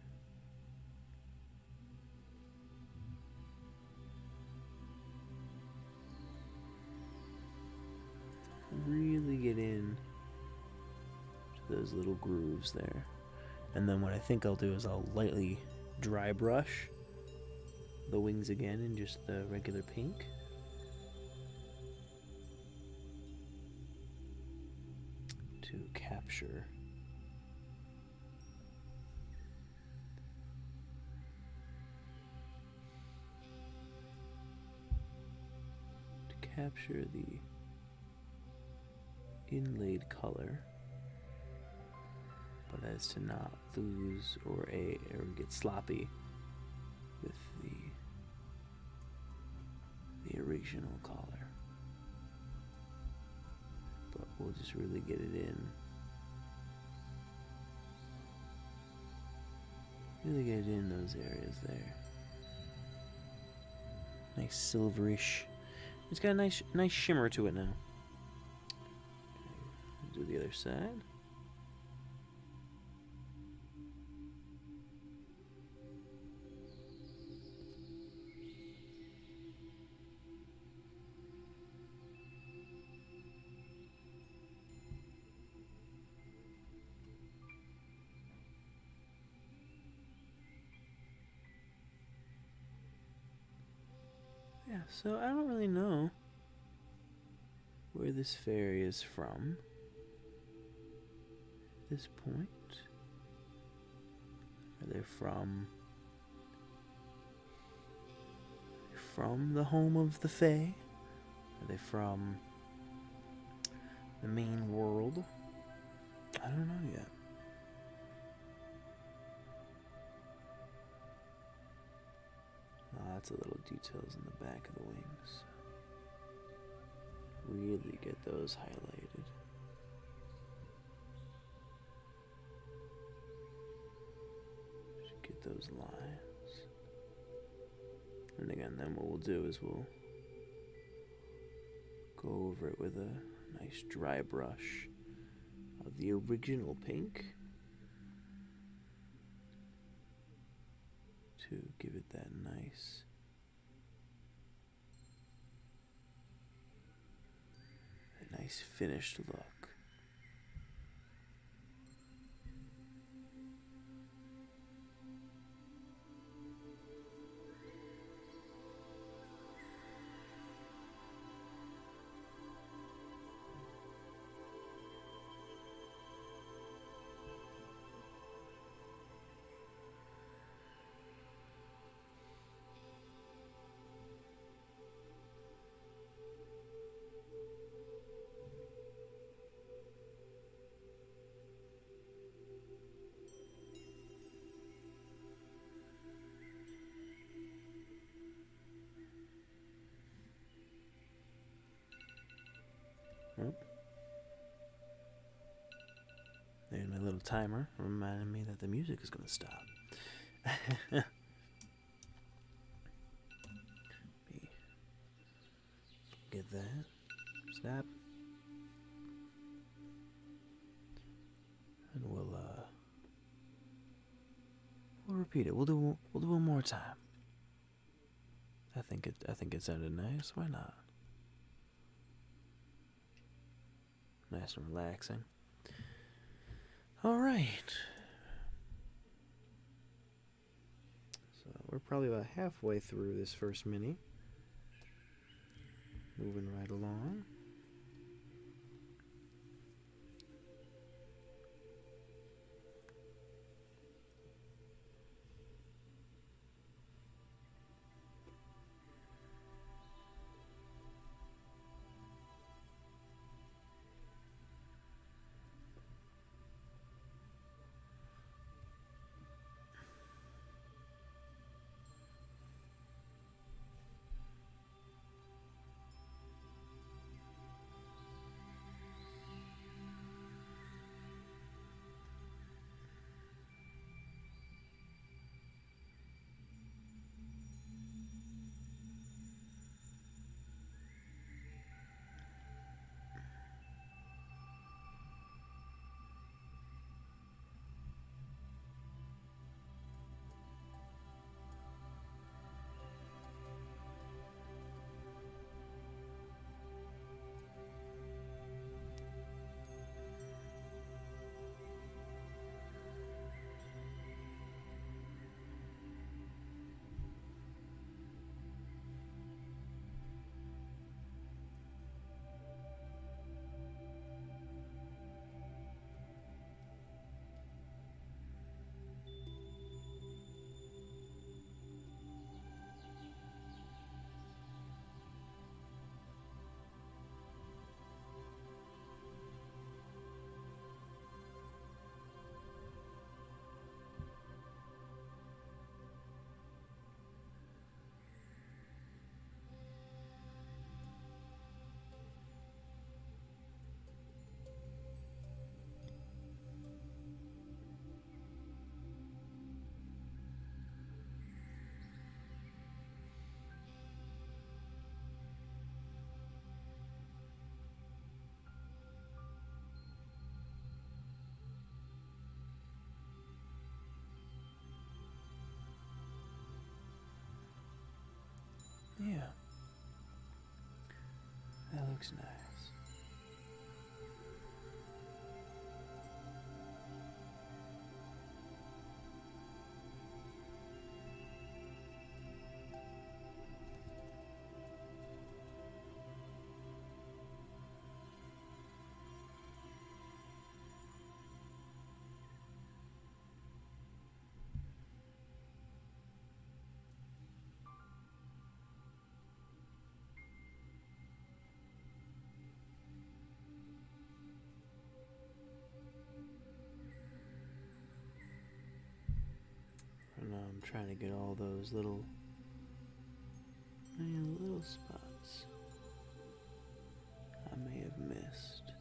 really get in to those little grooves there. And then what I think I'll do is I'll lightly dry brush the wings again in just the regular pink. To capture the inlaid color, but as to not lose or get sloppy with the original color. But we'll just really get it in. Really get it in those areas there. Nice silverish. It's got a nice shimmer to it now. Do the other side. Yeah, so I don't really know where this fairy is from at this point. Are they from the home of the Fae? Are they from the main world? I don't know yet. Lots of little details in the back of the wings. Really get those highlighted. Just get those lines. And again, then what we'll do is we'll go over it with a nice dry brush of the original pink to give it that nice finished look. There's my little timer reminding me that the music is going to stop. Get that. Stop. And we'll repeat it. We'll do one more time. I think it sounded nice. Why not? Nice and relaxing. All right. So we're probably about halfway through this first mini. Moving right along. Yeah. That looks nice. And I'm trying to get all those little spots I may have missed.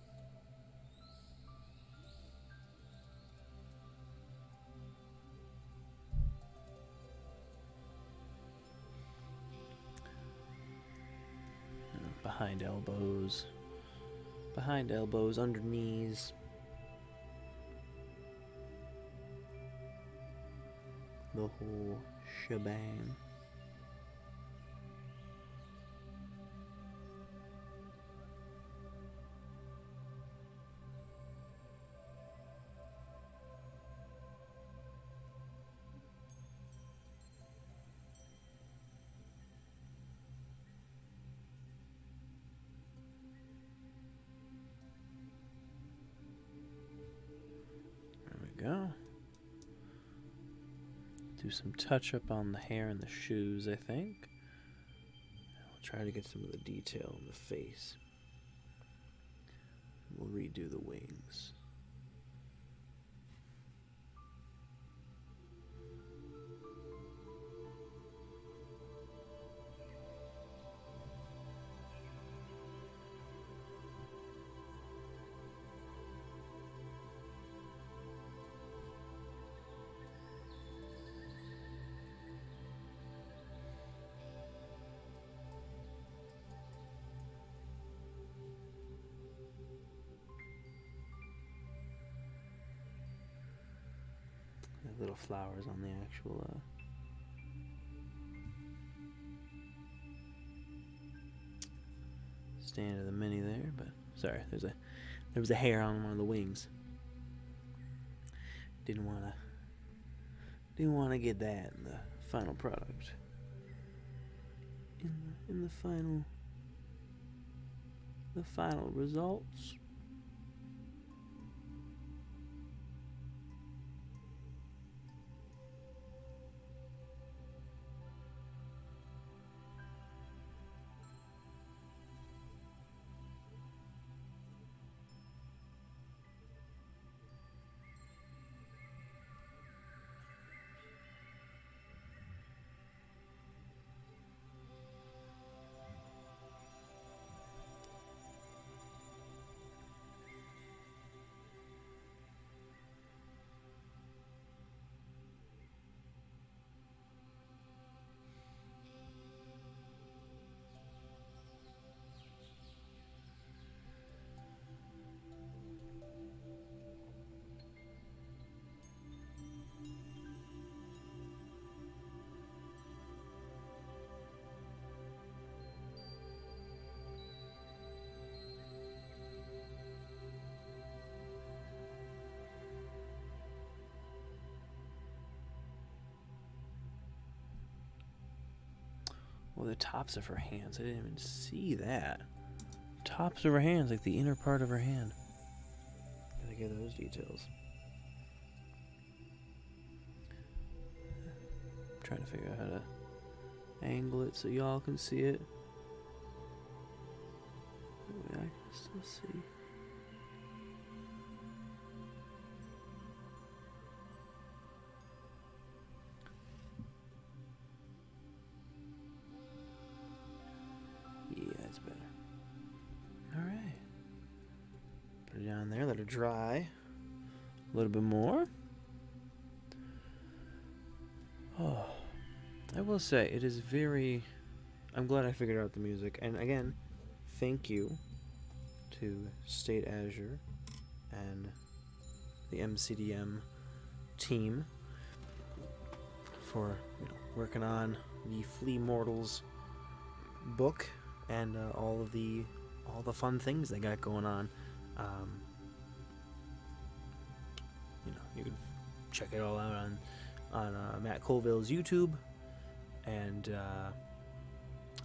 Behind elbows, under knees. The whole shebang. There we go. Do some touch up on the hair and the shoes, I think. I'll try to get some of the detail in the face. We'll redo the wings. Little flowers on the actual stand of the Mini there, but sorry, there was a hair on one of the wings. Didn't wanna get that in the final product. In the final results. Well, the tops of her hands. I didn't even see that. Tops of her hands, like the inner part of her hand. Gotta get those details. I'm trying to figure out how to angle it so y'all can see it. I can still see. Down there, let it dry a little bit more. Oh, I will say it is very. I'm glad I figured out the music, and again, thank you to State Azure and the MCDM team for working on the Flea Mortals book and all the fun things they got going on. You can check it all out on Matt Colville's YouTube and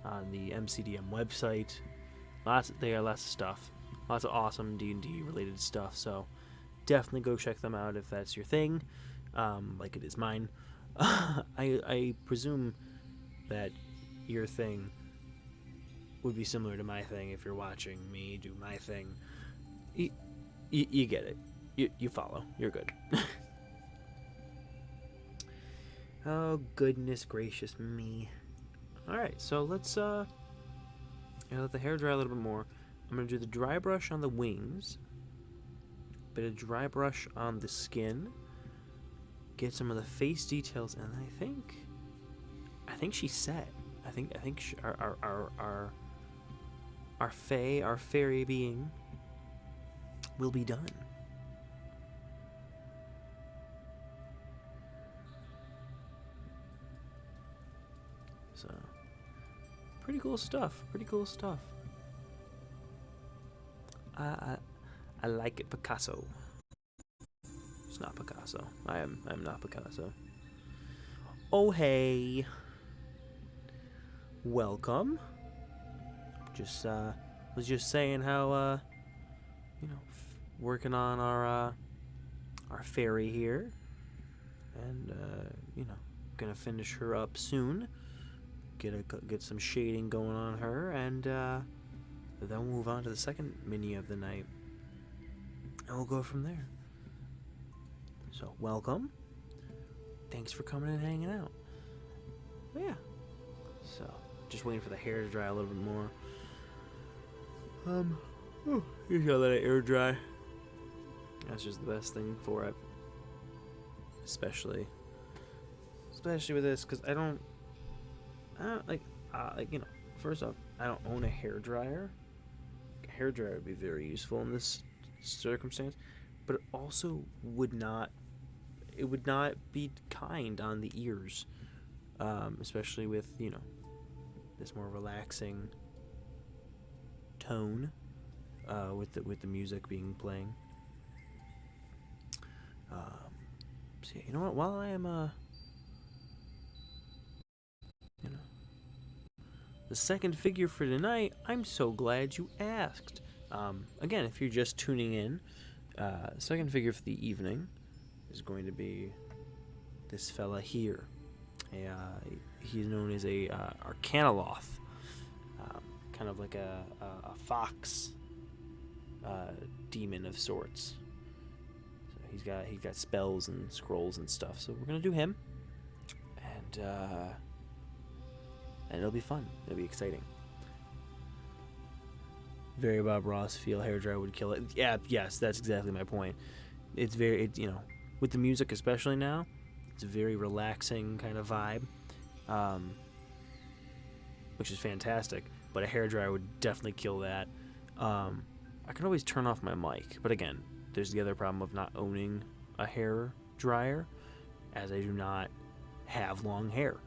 on the MCDM website. They got lots of stuff, lots of awesome D&D related stuff. So definitely go check them out if that's your thing, like it is mine. I presume that your thing would be similar to my thing if you're watching me do my thing. You get it. You follow. You're good. Oh, goodness gracious me. Alright, so let's let the hair dry a little bit more. I'm going to do the dry brush on the wings. Bit of dry brush on the skin. Get some of the face details, and I think she's set. I think our fairy being will be done. So, pretty cool stuff. I like it, Picasso. It's not Picasso. I'm not Picasso. Oh hey. Welcome. Was just saying how working on our fairy here, and gonna finish her up soon. Get some shading going on her, and then we'll move on to the second mini of the night, and we'll go from there. So welcome. Thanks for coming and hanging out. But yeah. So just waiting for the hair to dry a little bit more. You gotta let it air dry. That's just the best thing for it. Especially with this, because I don't first off, I don't own a hairdryer. A hairdryer would be very useful in this circumstance, but it also would not be kind on the ears, especially with this more relaxing tone with the music being playing. So yeah, you know what? While I am you know, the second figure for tonight, I'm so glad you asked. Again, if you're just tuning in, second figure for the evening is going to be this fella here. He's known as a Arcanoloth, kind of like a fox demon of sorts. So he's got spells and scrolls and stuff. So we're gonna do him, and it'll be fun. It'll be exciting. Very Bob Ross feel hairdryer would kill it. Yeah, yes, that's exactly my point. It's very, with the music especially now, it's a very relaxing kind of vibe, which is fantastic. But a hairdryer would definitely kill that. I can always turn off my mic, but again, there's the other problem of not owning a hair dryer, as I do not have long hair,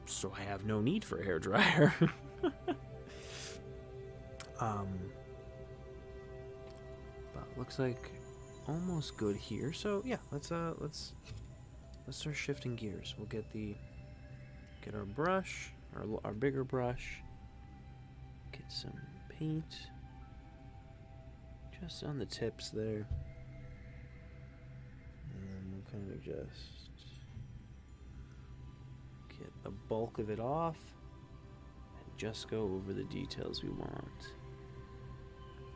so I have no need for a hair dryer. But looks like almost good here. So yeah, let's start shifting gears. We'll get our brush, our bigger brush. Get some paint just on the tips there, and then we'll kind of just get the bulk of it off and just go over the details we want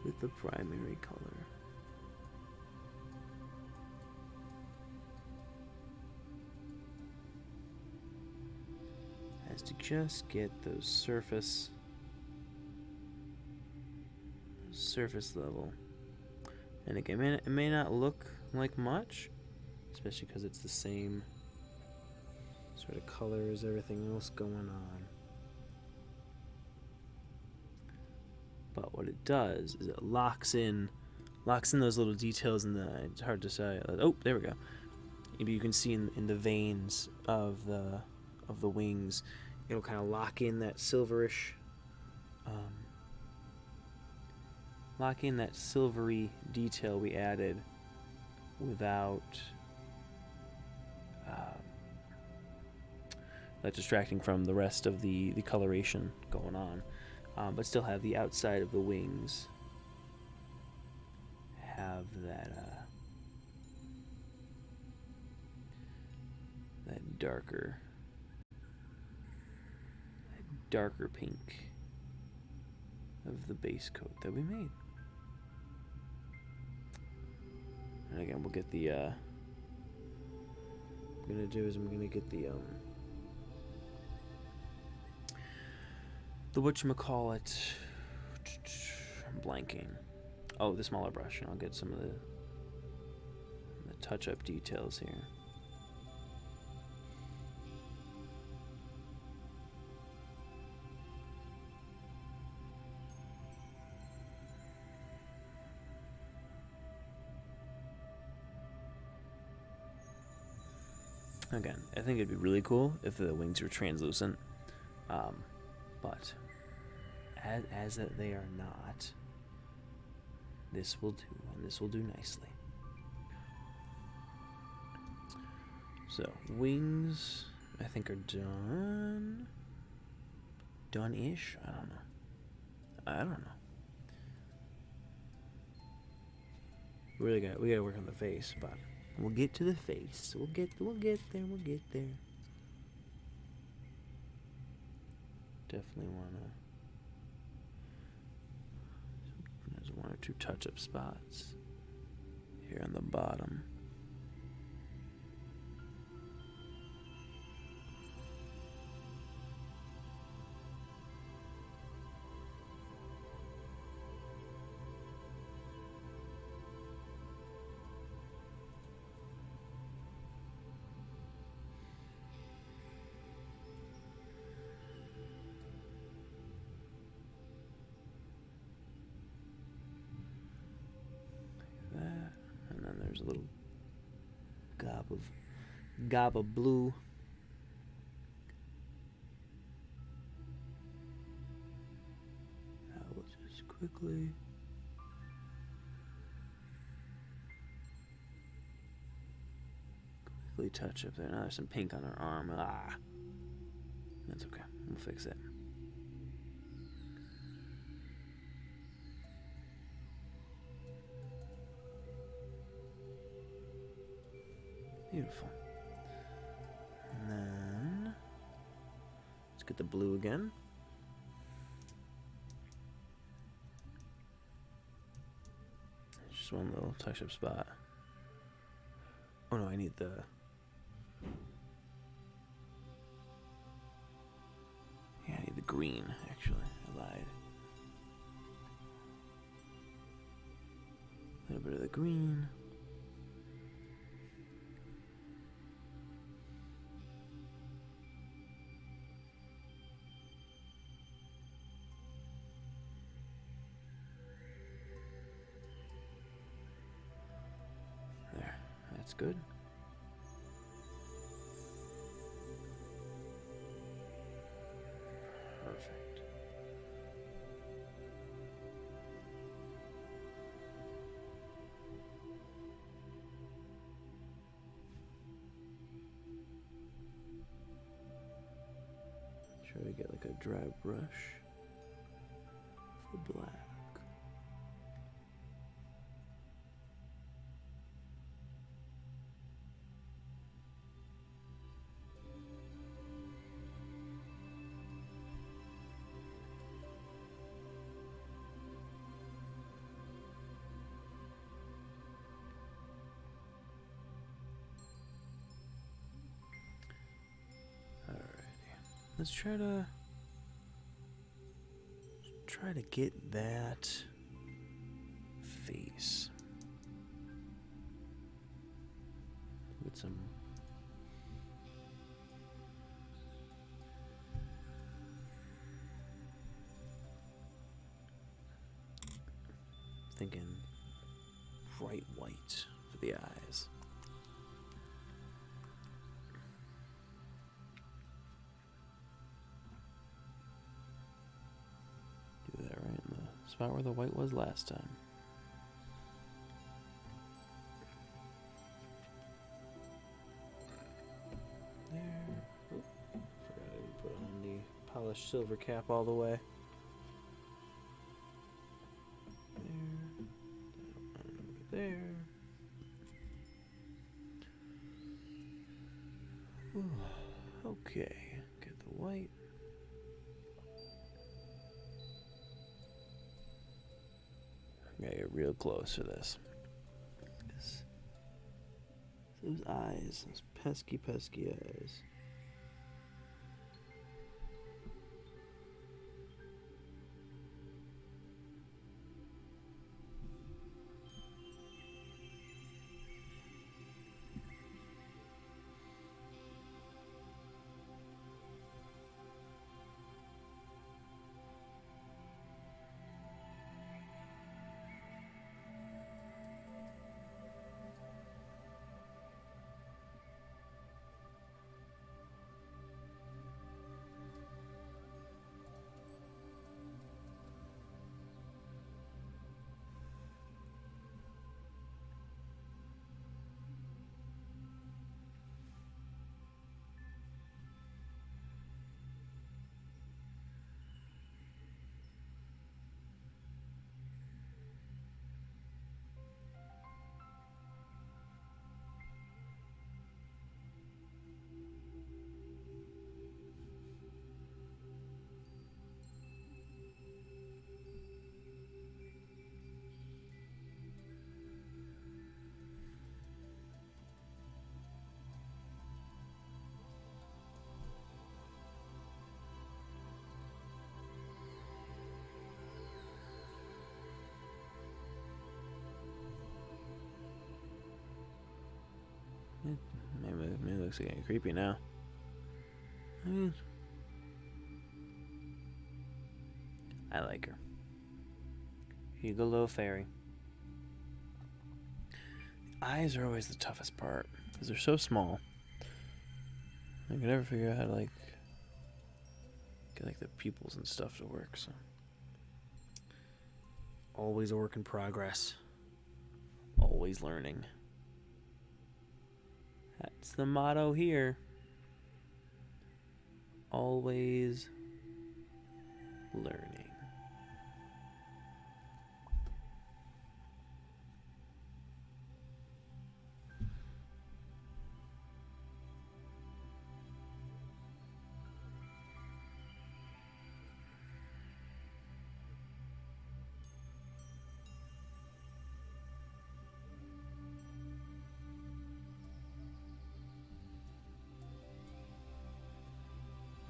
with the primary color. As to just get those surface level. And again, it may not look like much, especially because it's the same sort of color as everything else going on. But what it does is it locks in those little details in the. It's hard to say. Oh, there we go. Maybe you can see in the veins of the wings, it'll kind of lock in that silverish. Lock in that silvery detail we added without distracting from the rest of the coloration going on, but still have the outside of the wings have that darker pink of the base coat that we made. And again, we'll get the what I'm gonna do is I'm gonna get the whatchamacallit, I'm blanking. Oh, the smaller brush, and I'll get some of the touch-up details here. Again, I think it'd be really cool if the wings were translucent, but as that they are not, this will do, and this will do nicely. So, wings, I think, are done. Done-ish? I don't know. We gotta work on the face, but we'll get to the face. We'll get there. Definitely there's one or two touch-up spots here on the bottom. There's a little gob of blue. We'll quickly. Quickly touch up there. Now there's some pink on her arm. Ah. That's okay. We'll fix it. Beautiful. And then let's get the blue again. Just one little touch-up spot. Oh no, I need the... Yeah, I need the green, actually. I lied. A little bit of the green. There, that's good. Perfect. Try to get like a dry brush for black. Let's try to get that face with some thinking bright white for the eyes. Spot where the white was last time. There. Oh, forgot I didn't put on the polished silver cap all the way. There. Over there. Ooh, okay. Get the white. Gotta get real close for this. Those eyes, those pesky, pesky eyes. Maybe it looks getting creepy now. I like her. She's a little fairy. Eyes are always the toughest part because they're so small. I can never figure out how to get the pupils and stuff to work. So Always a work in progress. Always learning. That's the motto here. Always learning.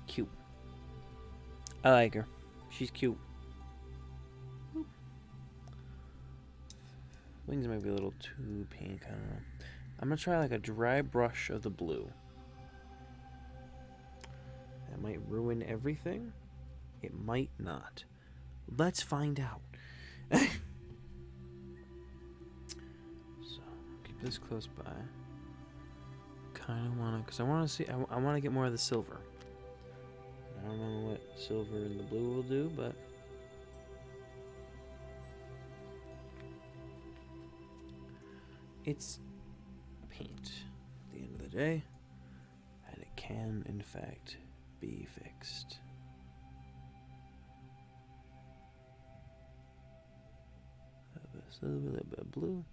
Cute. I like her. She's cute. Wings might be a little too pink. I don't know. I'm going to try like a dry brush of the blue. That might ruin everything. It might not. Let's find out. So, keep this close by. Kind of want to, because I want to see, I want to get more of the silver. I don't know what silver and the blue will do, but it's paint at the end of the day, and it can, in fact, be fixed. A little bit of blue.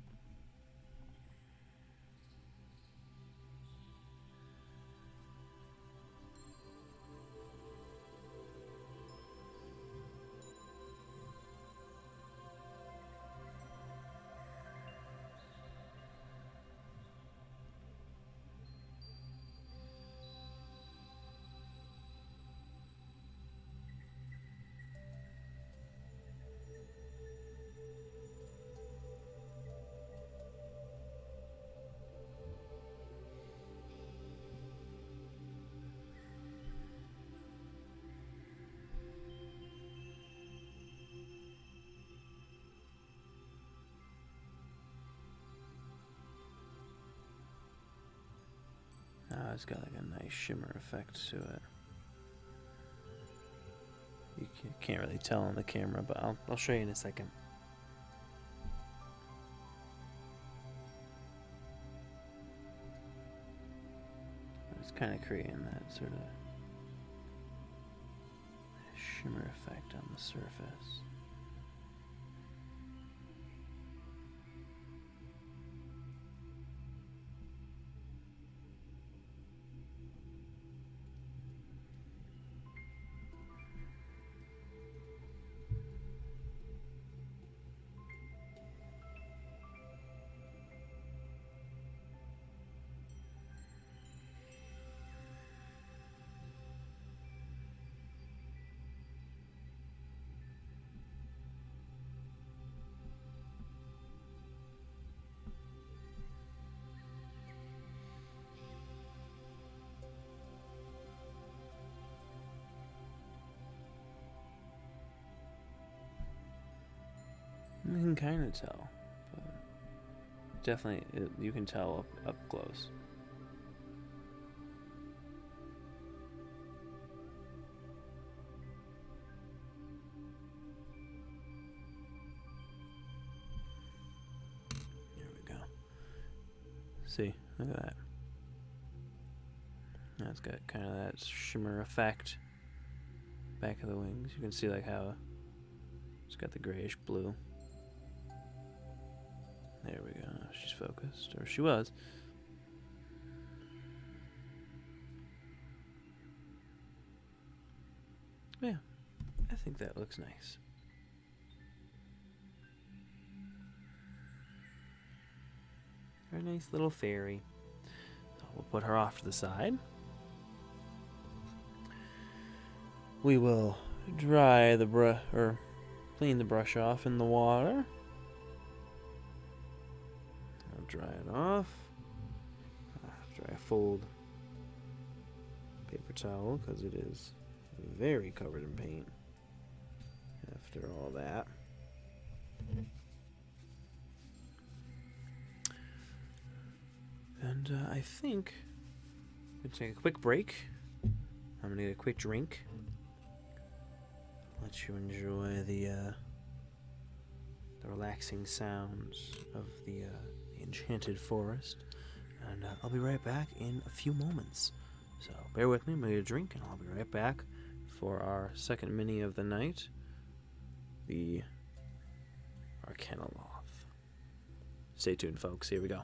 It's got like a nice shimmer effect to it. You can't really tell on the camera, but I'll show you in a second. It's kind of creating that sort of shimmer effect on the surface. You can kind of tell, but definitely you can tell up close. There we go. See, look at that. That's got kind of that shimmer effect. Back of the wings, you can see like how it's got the grayish blue. There we go. She's focused, or she was. Yeah, I think that looks nice. Very nice little fairy. So we'll put her off to the side. We will dry the brush, or clean the brush off in the water. I'll dry it off. After I fold paper towel, because it is very covered in paint after all that. And I think I'm going to take a quick break. I'm going to get a quick drink. Let you enjoy the the relaxing sounds of the enchanted forest. And I'll be right back in a few moments. So bear with me, I'm going to get a drink, and I'll be right back for our second mini of the night, the Arcanoloth. Stay tuned, folks. Here we go.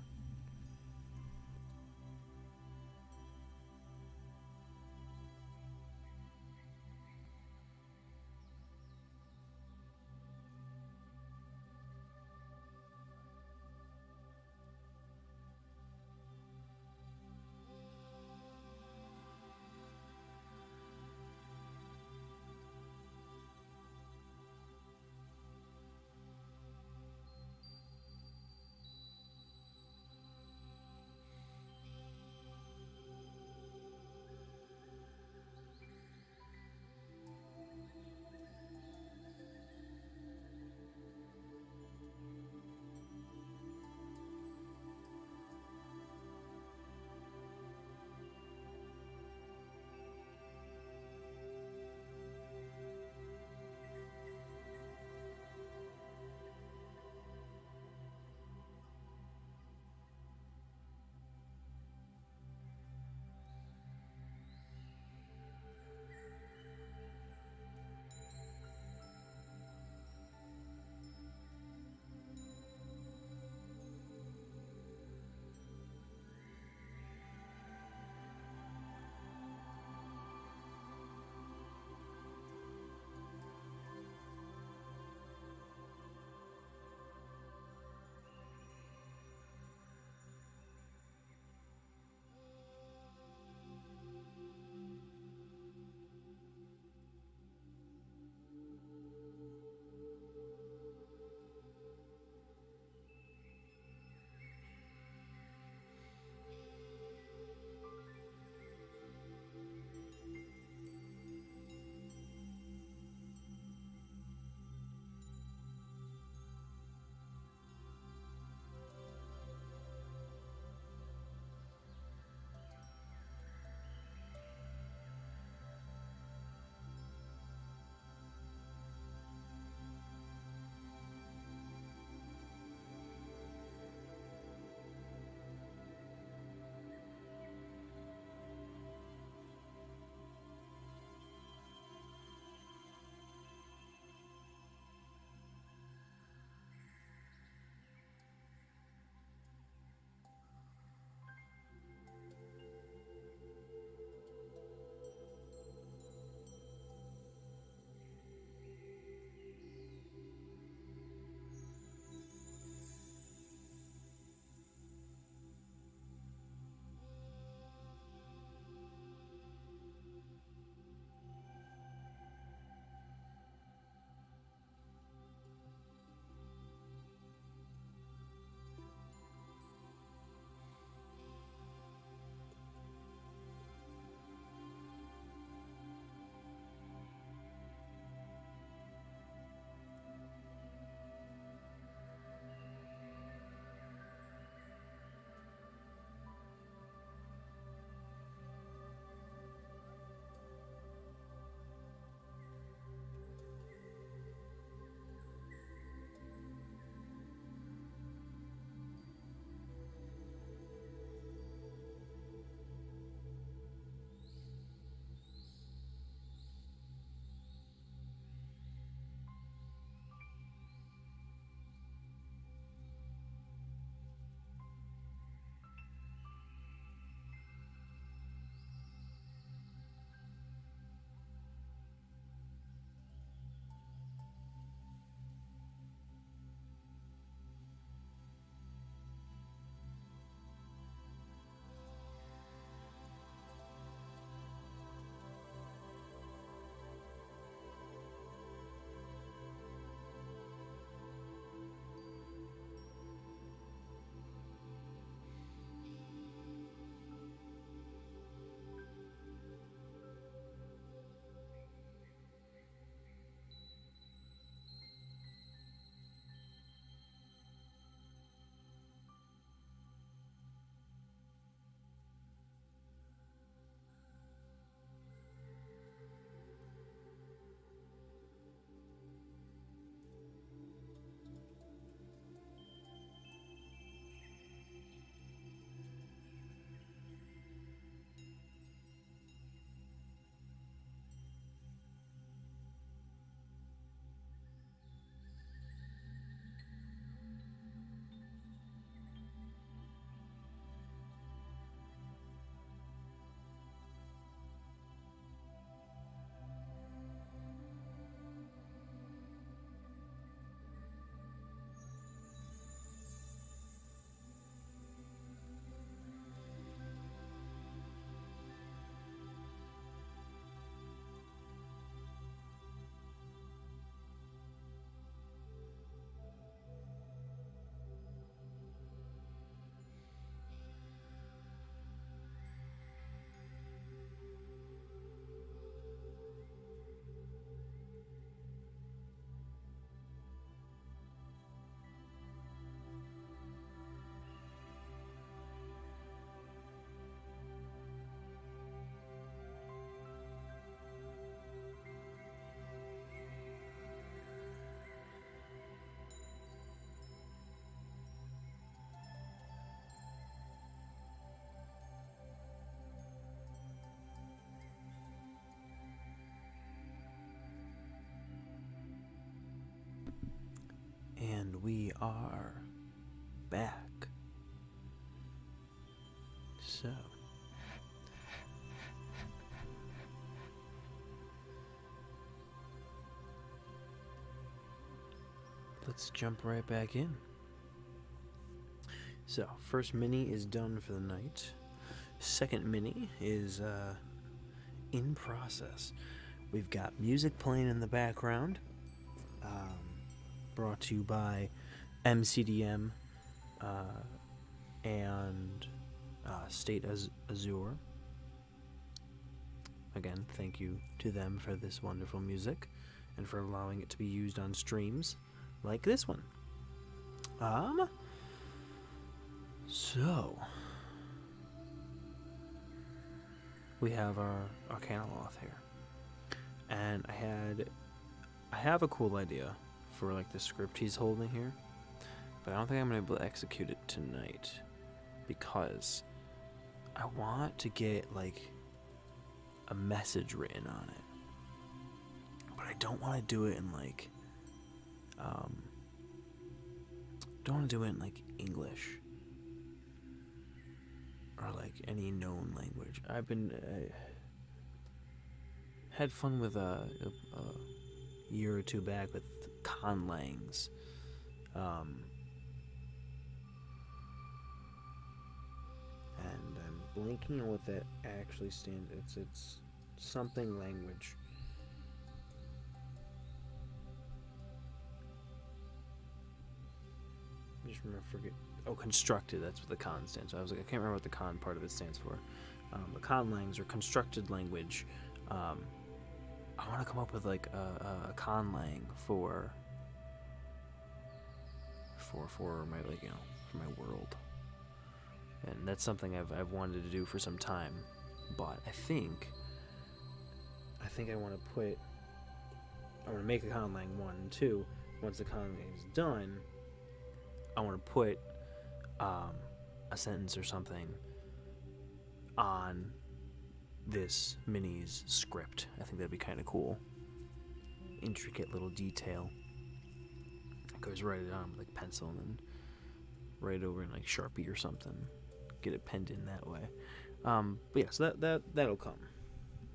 And we are back. So, let's jump right back in. So, first mini is done for the night. Second mini is in process. We've got music playing in the background, brought to you by MCDM and State Azure. Again, thank you to them for this wonderful music and for allowing it to be used on streams like this one. So we have our Arcanoloth here, and I have a cool idea for like the script he's holding here, but I don't think I'm gonna be able to execute it tonight because I want to get like a message written on it, but I don't want to do it in like English or like any known language. I had fun with a year or two back with conlangs. And I'm blanking on what that actually stands. It's something language. I just forget. Oh, constructed. That's what the con stands for. I was like, I can't remember what the con part of it stands for. The conlangs or constructed language. I want to come up with like a conlang for my for my world, and that's something I've wanted to do for some time. But I think I want to make a conlang 1 and 2. Once the conlang is done, I want to put a sentence or something on this mini's script. I think that'd be kind of cool. Intricate little detail. I could just write it on with like pencil and then write it over in like Sharpie or something. Get it penned in that way. But yeah, so that'll come.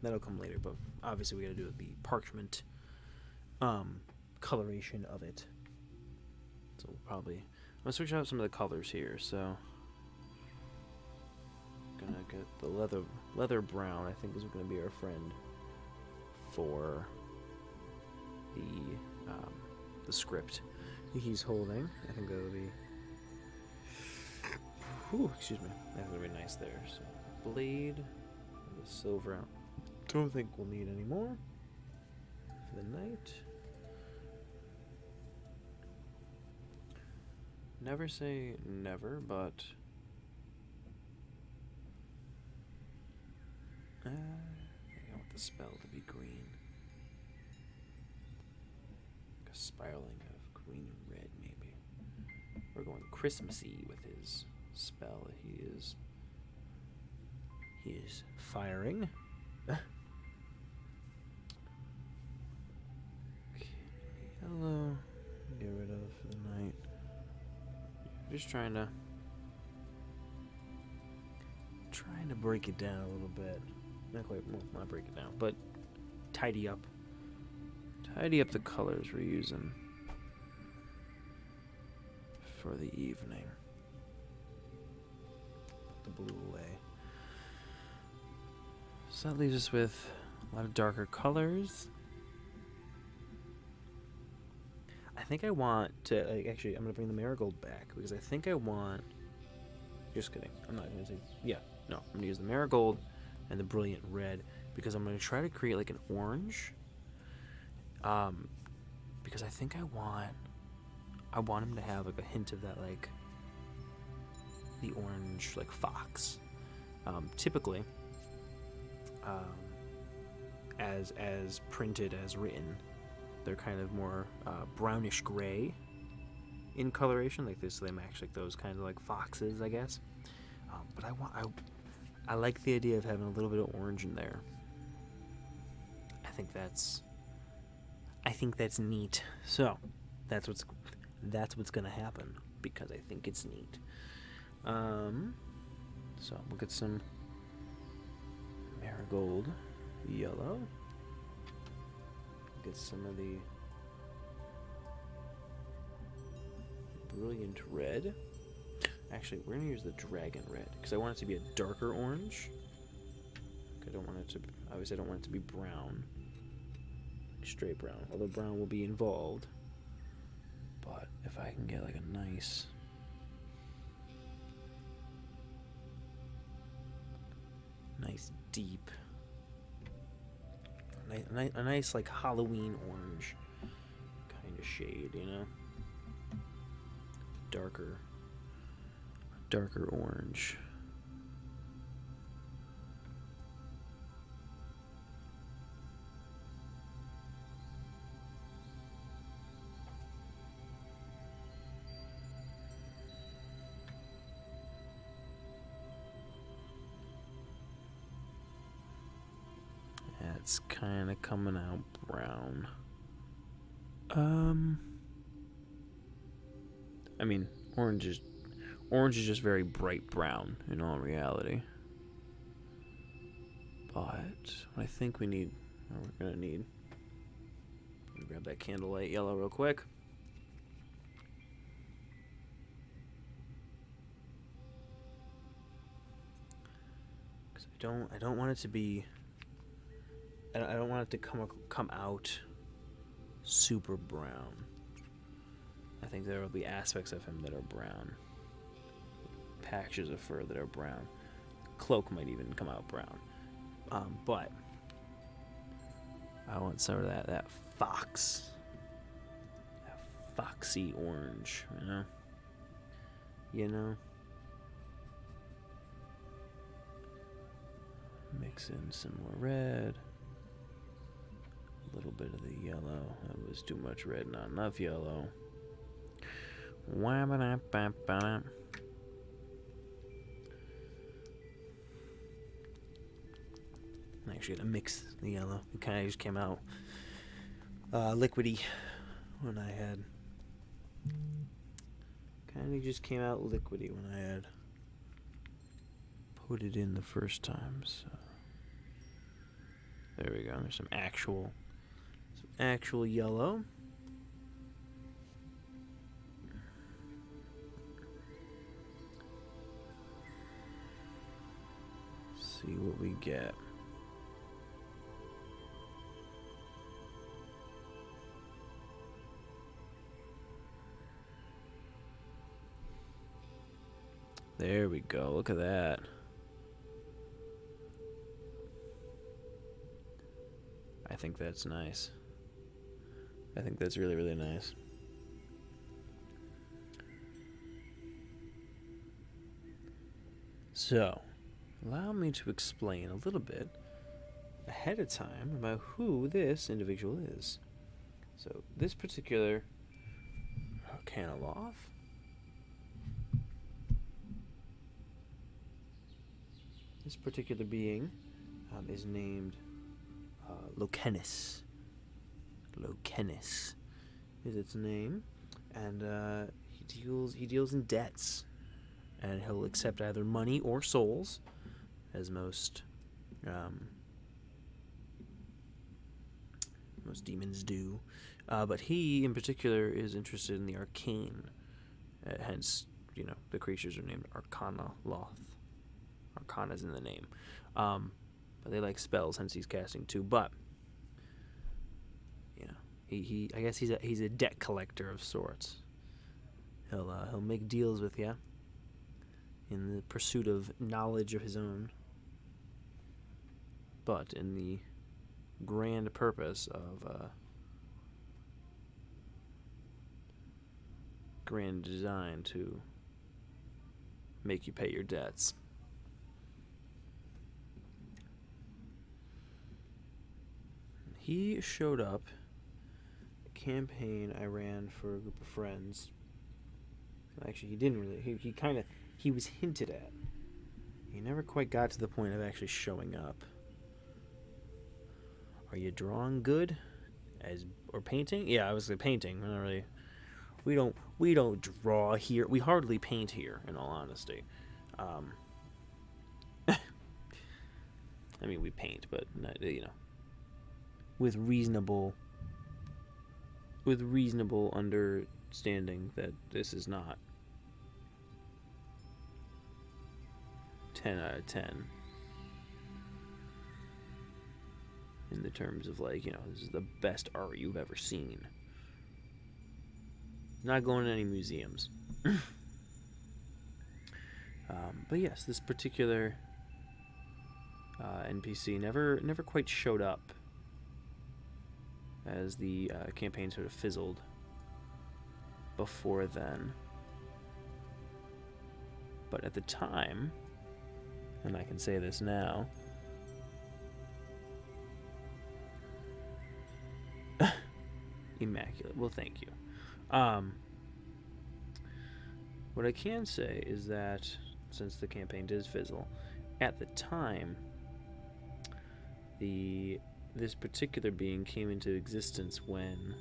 That'll come later. But obviously we got to do the parchment coloration of it. So we'll probably I'm gonna switch out some of the colors here. So gonna get the leather brown. I think is gonna be our friend for the script he's holding. I think that'll be. Ooh, excuse me. That's gonna be nice there. So blade, the silver out. Don't think we'll need any more for the night. Never say never, but I want the spell to be green. Like a spiraling of green and red, maybe. We're going Christmassy with his spell. He is firing. Okay. Hello. Get rid of for the night. Just trying to break it down a little bit. Not quite, well, not break it down, but tidy up the colors we're using for the evening. Put the blue away. So that leaves us with a lot of darker colors. I think I want to, actually, I'm going to bring the marigold back, because I think I want, just kidding, I'm not going to say, yeah, no, I'm going to use the marigold and the brilliant red, because I'm going to try to create, like, an orange, because I think I want him to have, like, a hint of that, like, the orange, like, fox. Typically, as printed, as written, they're kind of more brownish gray in coloration, like this. So they match like those kinds of like foxes, I guess. But I like the idea of having a little bit of orange in there. I think that's neat. So that's what's that's what's gonna happen because I think it's neat. So we'll get some marigold yellow. Get some of the brilliant red. Actually, we're gonna use the dragon red because I want it to be a darker orange. I don't want it to. Obviously, I don't want it to be brown, like straight brown. Although brown will be involved. But if I can get like a nice, deep, a nice like Halloween orange kind of shade, you know, darker orange. It's kind of coming out brown. I mean, orange is just very bright brown in all reality. But I think we're gonna need. Grab that candlelight yellow real quick. Because I don't want it to be. I don't want it to come out super brown. I think there will be aspects of him that are brown. Patches of fur that are brown. Cloak might even come out brown. But I want some of that fox. That foxy orange, you know? You know? Mix in some more red. A little bit of the yellow. That was too much red, not enough yellow. I'm actually gonna mix the yellow. It kind of just came out liquidy when I had. Kind of just came out liquidy when I had put it in the first time. So there we go. There's some actual yellow. See what we get. There we go. Look at that. I think that's nice. I think that's really, really nice. So, allow me to explain a little bit ahead of time about who this individual is. So, this particular Canaloth this particular being is named Lokenis. Lokenis is its name, and he deals in debts, and he'll accept either money or souls, as most demons do. But he, in particular, is interested in the arcane. Hence, the creatures are named Arcana Loth. Arcana's in the name. But they like spells, hence he's casting two. But he I guess he's a debt collector of sorts. He'll make deals with you in the pursuit of knowledge of his own, but in the grand purpose of grand design to make you pay your debts. He showed up a campaign I ran for a group of friends. Actually, he didn't really. He was hinted at. He never quite got to the point of actually showing up. Are you drawing good? Or painting? Yeah, I was painting. Not really we don't draw here. We hardly paint here, in all honesty. I mean, we paint, but not, with reasonable understanding that this is not 10 out of 10 in the terms of this is the best art you've ever seen. Not going to any museums. But yes, this particular NPC never quite showed up as the campaign sort of fizzled before then. But at the time, and I can say this now, immaculate. Well, thank you. What I can say is that since the campaign did fizzle, at the time, this particular being came into existence when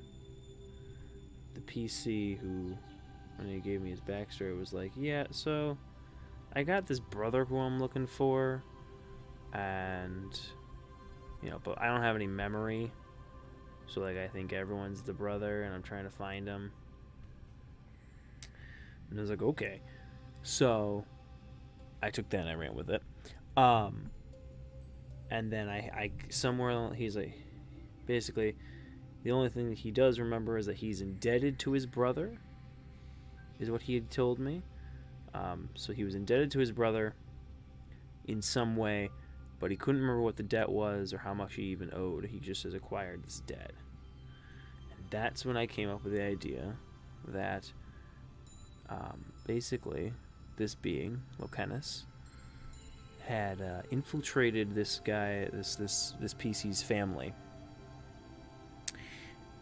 the PC who, when he gave me his backstory, was like, yeah, so I got this brother who I'm looking for, and but I don't have any memory, so I think everyone's the brother, and I'm trying to find him. And I was like, okay. So I took that and I ran with it. And then I somewhere, he's like, basically, the only thing that he does remember is that he's indebted to his brother, is what he had told me. So he was indebted to his brother in some way, but he couldn't remember what the debt was or how much he even owed. He just has acquired this debt. And that's when I came up with the idea that basically this being, Lokenus, had infiltrated this guy, this PC's family,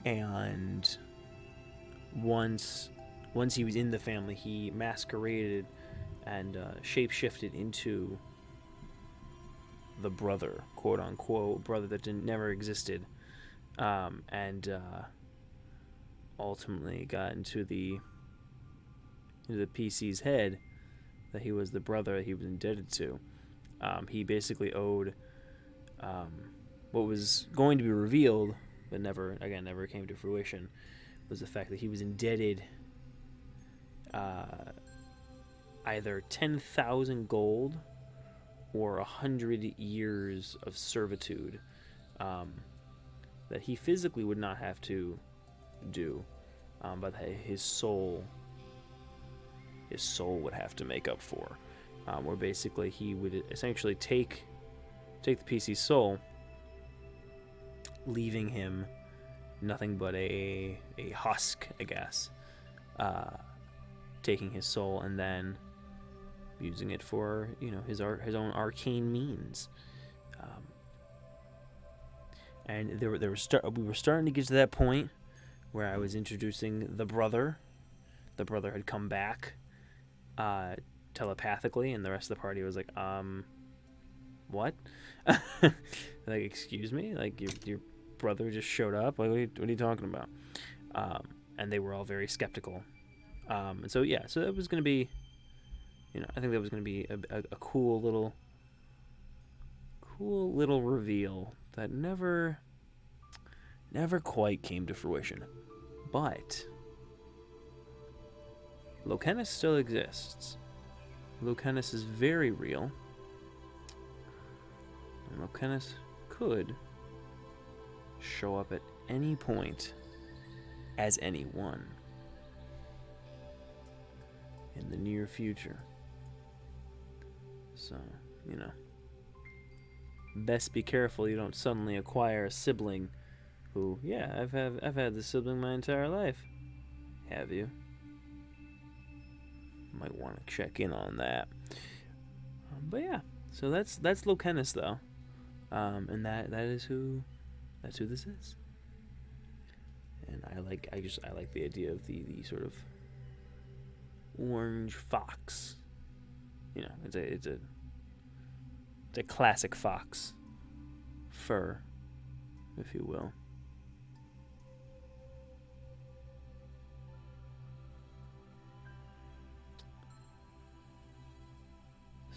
and once he was in the family, he masqueraded and shape-shifted into the brother, quote unquote, brother that never existed, and ultimately got into the PC's head that he was the brother that he was indebted to. He basically owed what was going to be revealed, but never came to fruition, was the fact that he was indebted either 10,000 gold or 100 years of servitude that he physically would not have to do, but that his soul would have to make up for. Where basically he would essentially take the PC's soul, leaving him nothing but a husk, I guess. Taking his soul and then using it for his own arcane means. And we were starting to get to that point where I was introducing the brother. The brother had come back telepathically, and the rest of the party was like, what? Like, excuse me? Like, your brother just showed up? Like, what are you talking about? And they were all very skeptical. And so, yeah, so that was going to be, I think that was going to be a cool little reveal that never quite came to fruition. But Lokenus still exists. Lokenus is very real. And Lokenus could show up at any point as anyone in the near future. So, best be careful you don't suddenly acquire a sibling who, yeah, I've had this sibling my entire life. Have you? Might want to check in on that. But yeah, so that's Lokenus though, and that's who this is. And I like the idea of the sort of orange fox. It's a classic fox fur, if you will.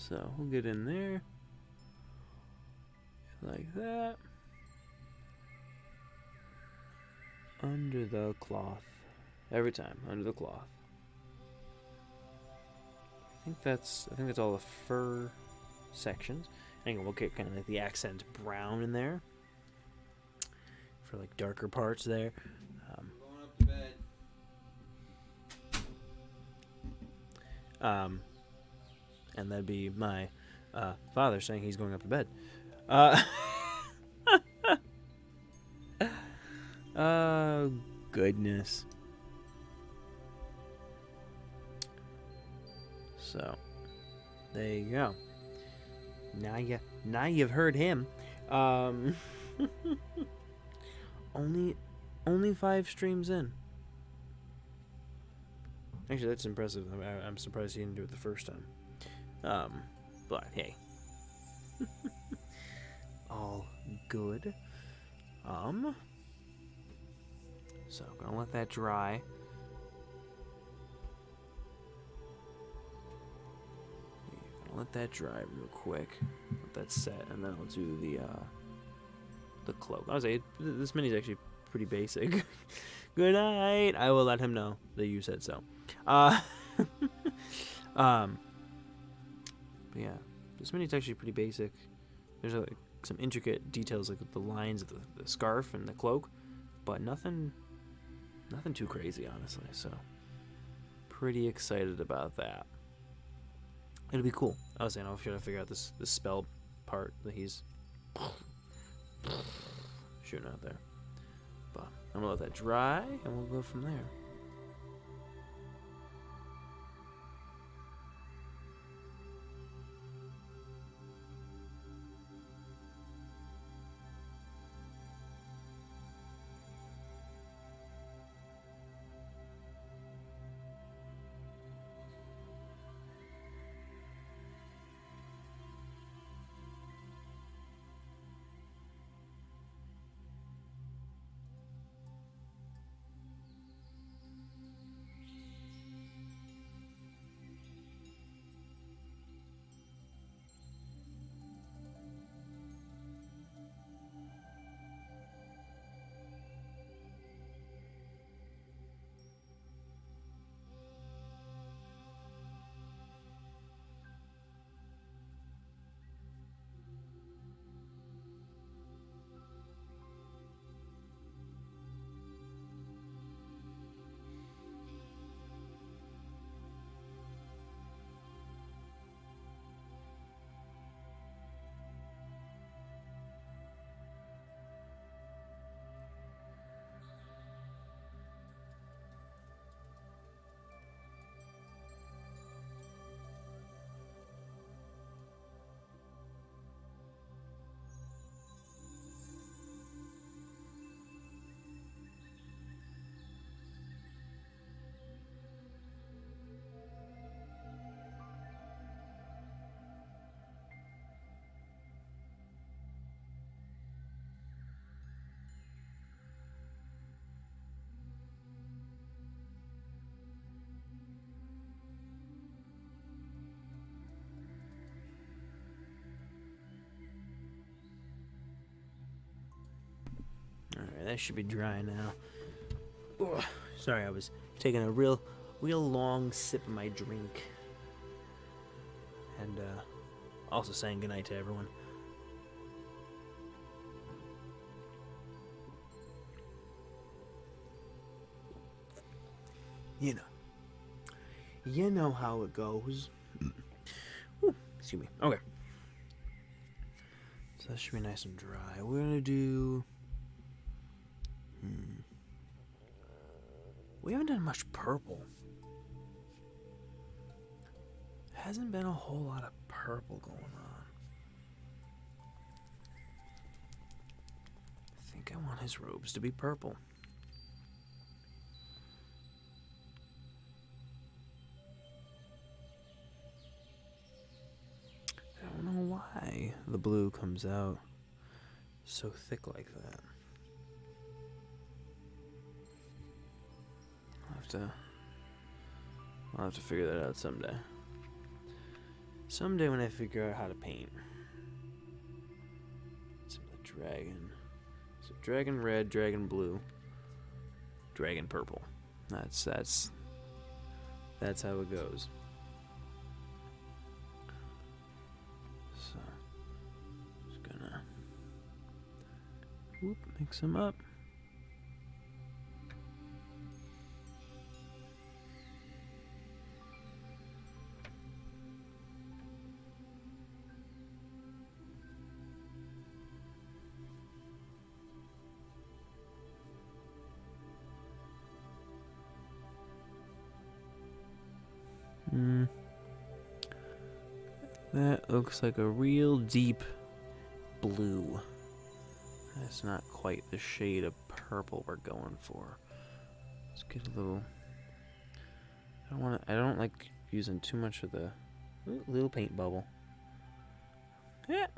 So we'll get in there like that. Under the cloth. Every time, under the cloth. I think that's all the fur sections. Anyway, we'll get kind of like the accent brown in there for like darker parts there. Going up to bed. And that'd be my father saying he's going up to bed. Oh, goodness. So, there you go. Now you've heard him. Only 5 streams in. Actually, that's impressive. I'm surprised he didn't do it the first time. But hey, all good. So gonna let that dry. Gonna let that dry real quick. Let that set, and then I'll do the cloak. I was say this mini's actually pretty basic. Good night. I will let him know that you said so. But yeah, this mini's actually pretty basic. There's like some intricate details like the lines of the scarf and the cloak, but nothing too crazy, honestly. So pretty excited about that. It'll be cool. I was saying I'll try to figure out this spell part that he's shooting out there. But I'm gonna let that dry and we'll go from there. Alright, that should be dry now. Ugh. Sorry, I was taking a real long sip of my drink. And also saying goodnight to everyone. You know how it goes. Ooh, excuse me. Okay. So that should be nice and dry. We're gonna do... We haven't done much purple. Hasn't been a whole lot of purple going on. I think I want his robes to be purple. I don't know why the blue comes out so thick like that. I'll have to figure that out someday. Someday when I figure out how to paint. Some of the dragon. So dragon red, dragon blue, dragon purple. That's how it goes. So just gonna mix them up. That looks like a real deep blue. That's not quite the shade of purple we're going for. Let's get a little. I don't like using too much of the little paint bubble. Yeah.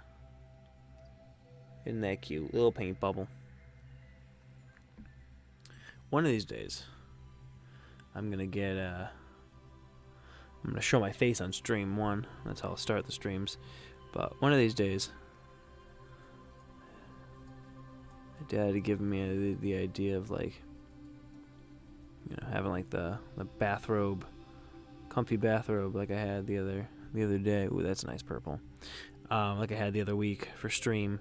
Isn't that cute? Little paint bubble. One of these days, I'm gonna show my face on stream one. That's how I'll start the streams. But one of these days, my dad had given me the idea of having like the bathrobe, comfy bathrobe like I had the other day. Ooh, that's a nice purple. Like I had the other week for stream,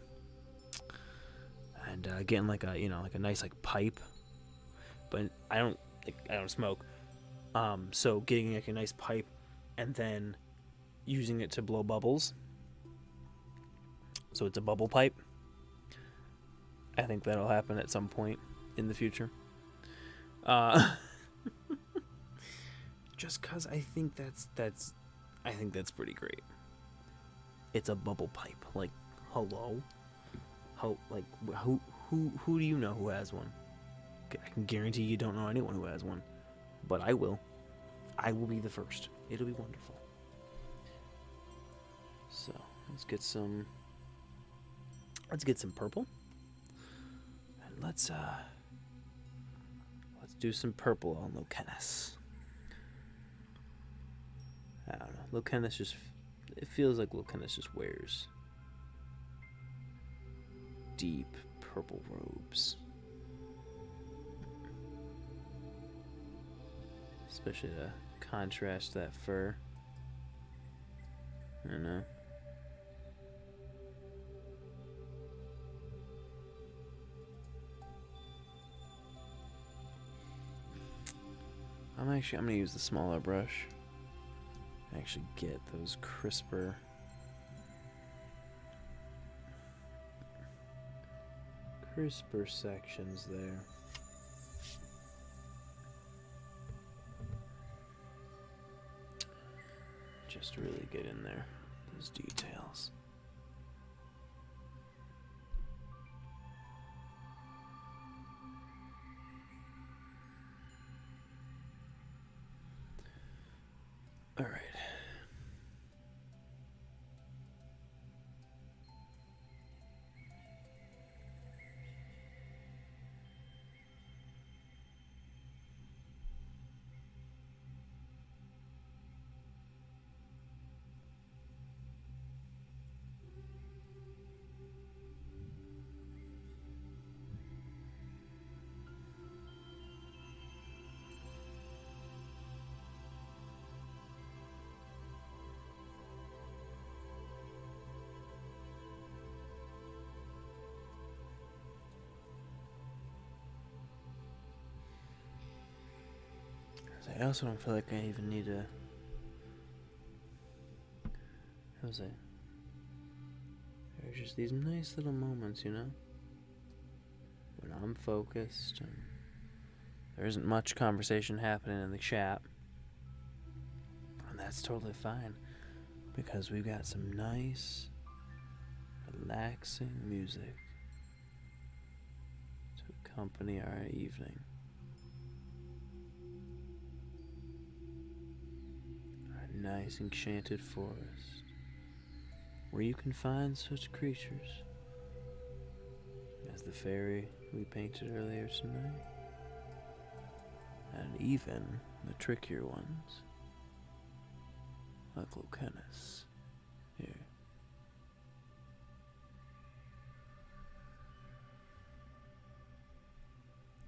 and getting like a nice pipe. But I don't smoke. So getting like a nice pipe and then using it to blow bubbles. So it's a bubble pipe. I think that'll happen at some point in the future. Just cause I think that's pretty great. It's a bubble pipe. Like, hello? Who do you know who has one? I can guarantee you don't know anyone who has one. But I will. I will be the first. It'll be wonderful. So, let's get some purple. And let's do some purple on Lokennis. I don't know. It feels like Lokennis just wears deep purple robes. Especially to contrast that fur. I don't know. I'm gonna use the smaller brush. Actually get those crisper sections there. Just to really get in there, those details. All right. I also don't feel like I even need to. How's it? There's just these nice little moments, when I'm focused and there isn't much conversation happening in the chat. And that's totally fine, because we've got some nice, relaxing music to accompany our evening. Nice enchanted forest where you can find such creatures as the fairy we painted earlier tonight, and even the trickier ones like Lokennis.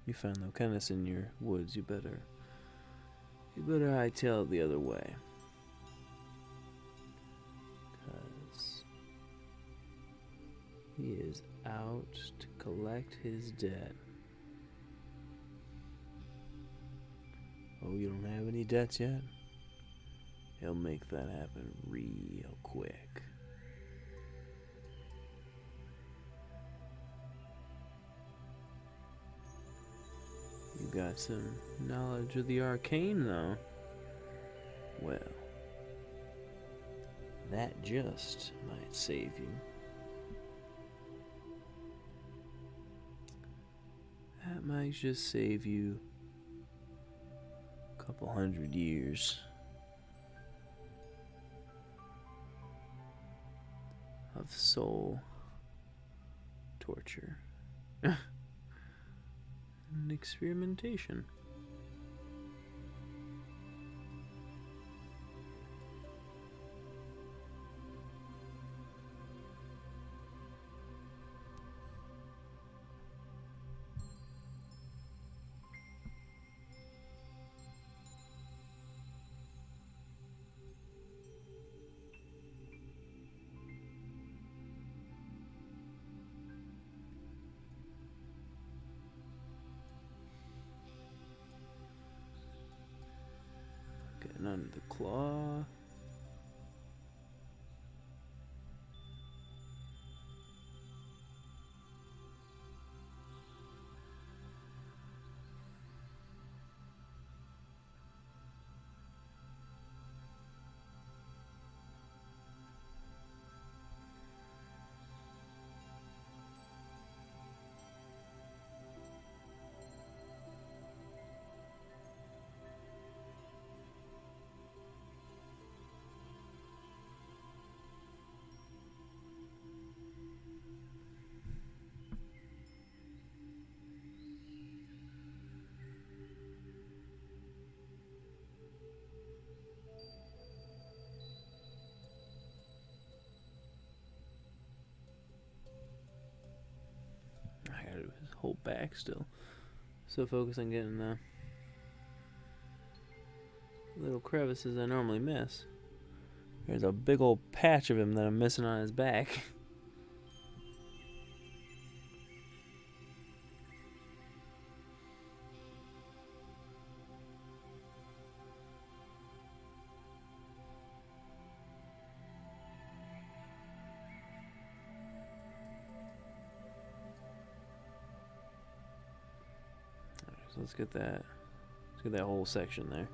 You find Locanus in your woods, you better hightail it the other way. 'Cause he is out to collect his debt. Oh, you don't have any debts yet? He'll make that happen real quick. You got some knowledge of the arcane, though. Well, that just might save you. That might just save you a couple 100 years of soul torture and experimentation. Getting under the claw. I gotta hold back still. So focused on getting the little crevices I normally miss. There's a big old patch of him that I'm missing on his back. Alright, so let's get that whole section there.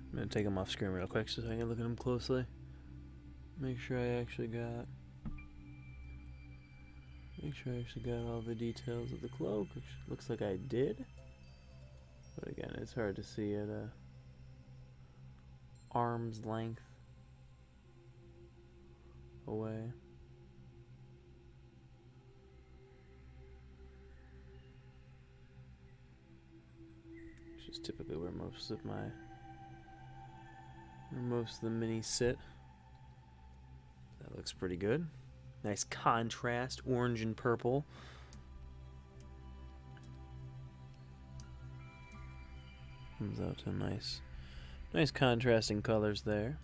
I'm gonna take him off screen real quick so I can look at him closely. Make sure I actually got all the details of the cloak, which looks like I did. But again, it's hard to see at a arm's length away. Which is typically where most of the minis sit. That looks pretty good. Nice contrast, orange and purple. Comes out to nice contrasting colors there.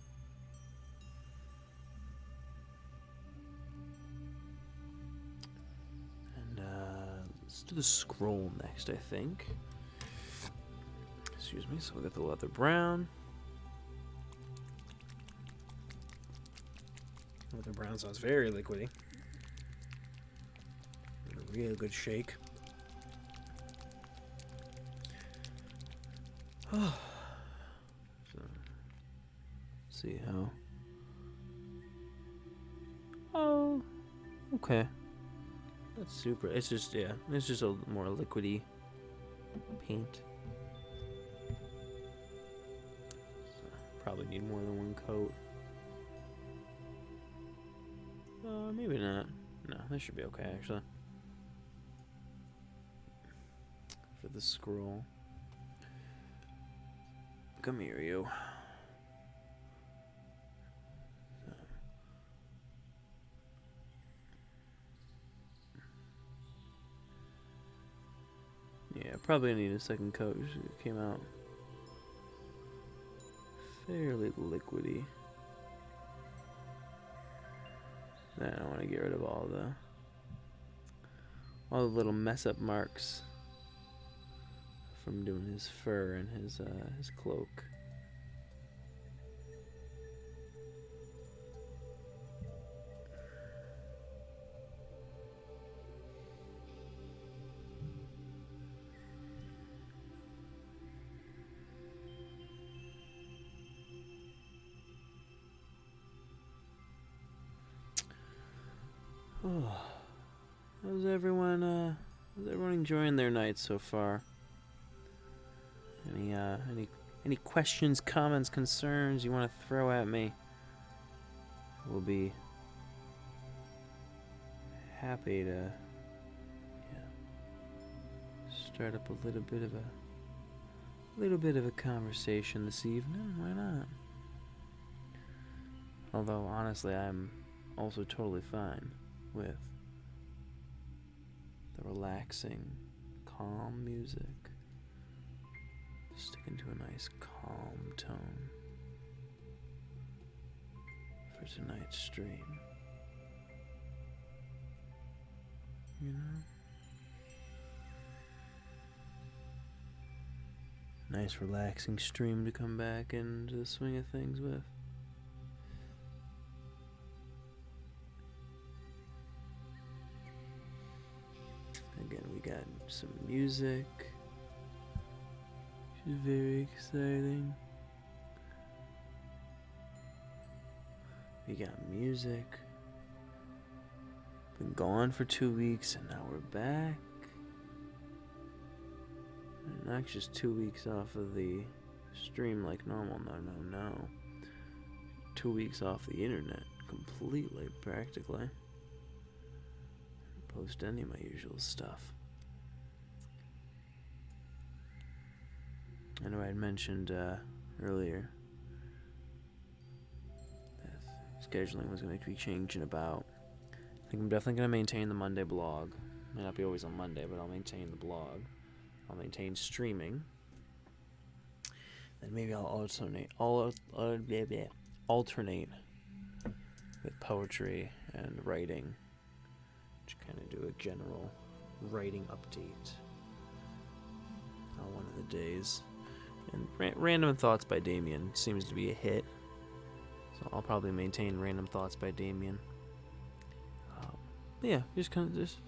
And to the scroll next, I think. Excuse me. So we'll get the leather brown. Leather brown sounds very liquidy. A real good shake. So, see how. Oh, okay. That's super. It's just, yeah, it's just a more liquidy paint. So, probably need more than one coat. Maybe not. No, this should be okay, actually. For the scroll. Come here, you. Yeah, probably need a second coat. It came out fairly liquidy. Then I want to get rid of all the little mess up marks from doing his fur and his cloak. Oh, how's everyone enjoying their night so far? Any questions, comments, concerns you want to throw at me? We'll be happy to start up a little bit of a conversation this evening. Why not? Although honestly, I'm also totally fine with the relaxing, calm music. Sticking to a nice, calm tone for tonight's stream. You know? Nice, relaxing stream to come back into the swing of things with. Again, we got some music. Which is very exciting. We got music. Been gone for 2 weeks and now we're back. And not just 2 weeks off of the stream like normal. No. 2 weeks off the internet. Completely, practically. Post any of my usual stuff. I know I had mentioned earlier that scheduling was going to be changing about. I think I'm definitely going to maintain the Monday blog. May not be always on Monday, but I'll maintain the blog. I'll maintain streaming. Then maybe I'll alternate with poetry and writing. Kind of do a general writing update on one of the days. And Random Thoughts by Damien seems to be a hit, so I'll probably maintain Random Thoughts by Damien. Yeah, just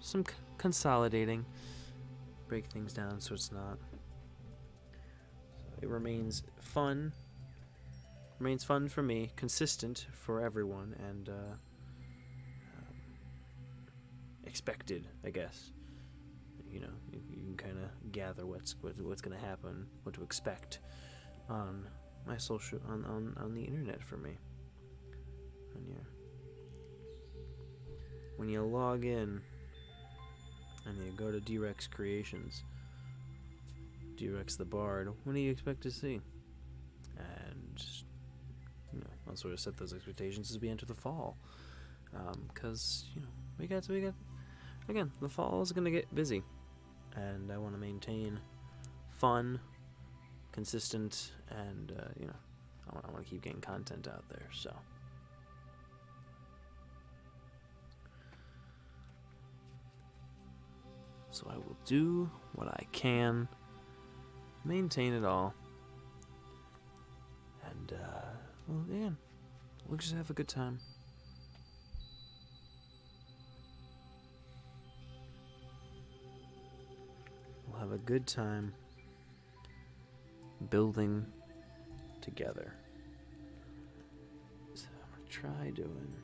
some consolidating, break things down so it's not. So it remains fun for me, consistent for everyone, and expected, I guess. You know, you can kind of gather what's going to happen, what to expect on my social on the internet for me. And when you log in and you go to D-Rex Creations, D-Rex the Bard, what do you expect to see? And I'll sort of set those expectations as we enter the fall, because we got again, the fall is going to get busy, and I want to maintain fun, consistent, and, I want to keep getting content out there, so. So I will do what I can, maintain it all, and, well, yeah, we'll just have a good time. We'll have a good time building together. So I'm gonna try doing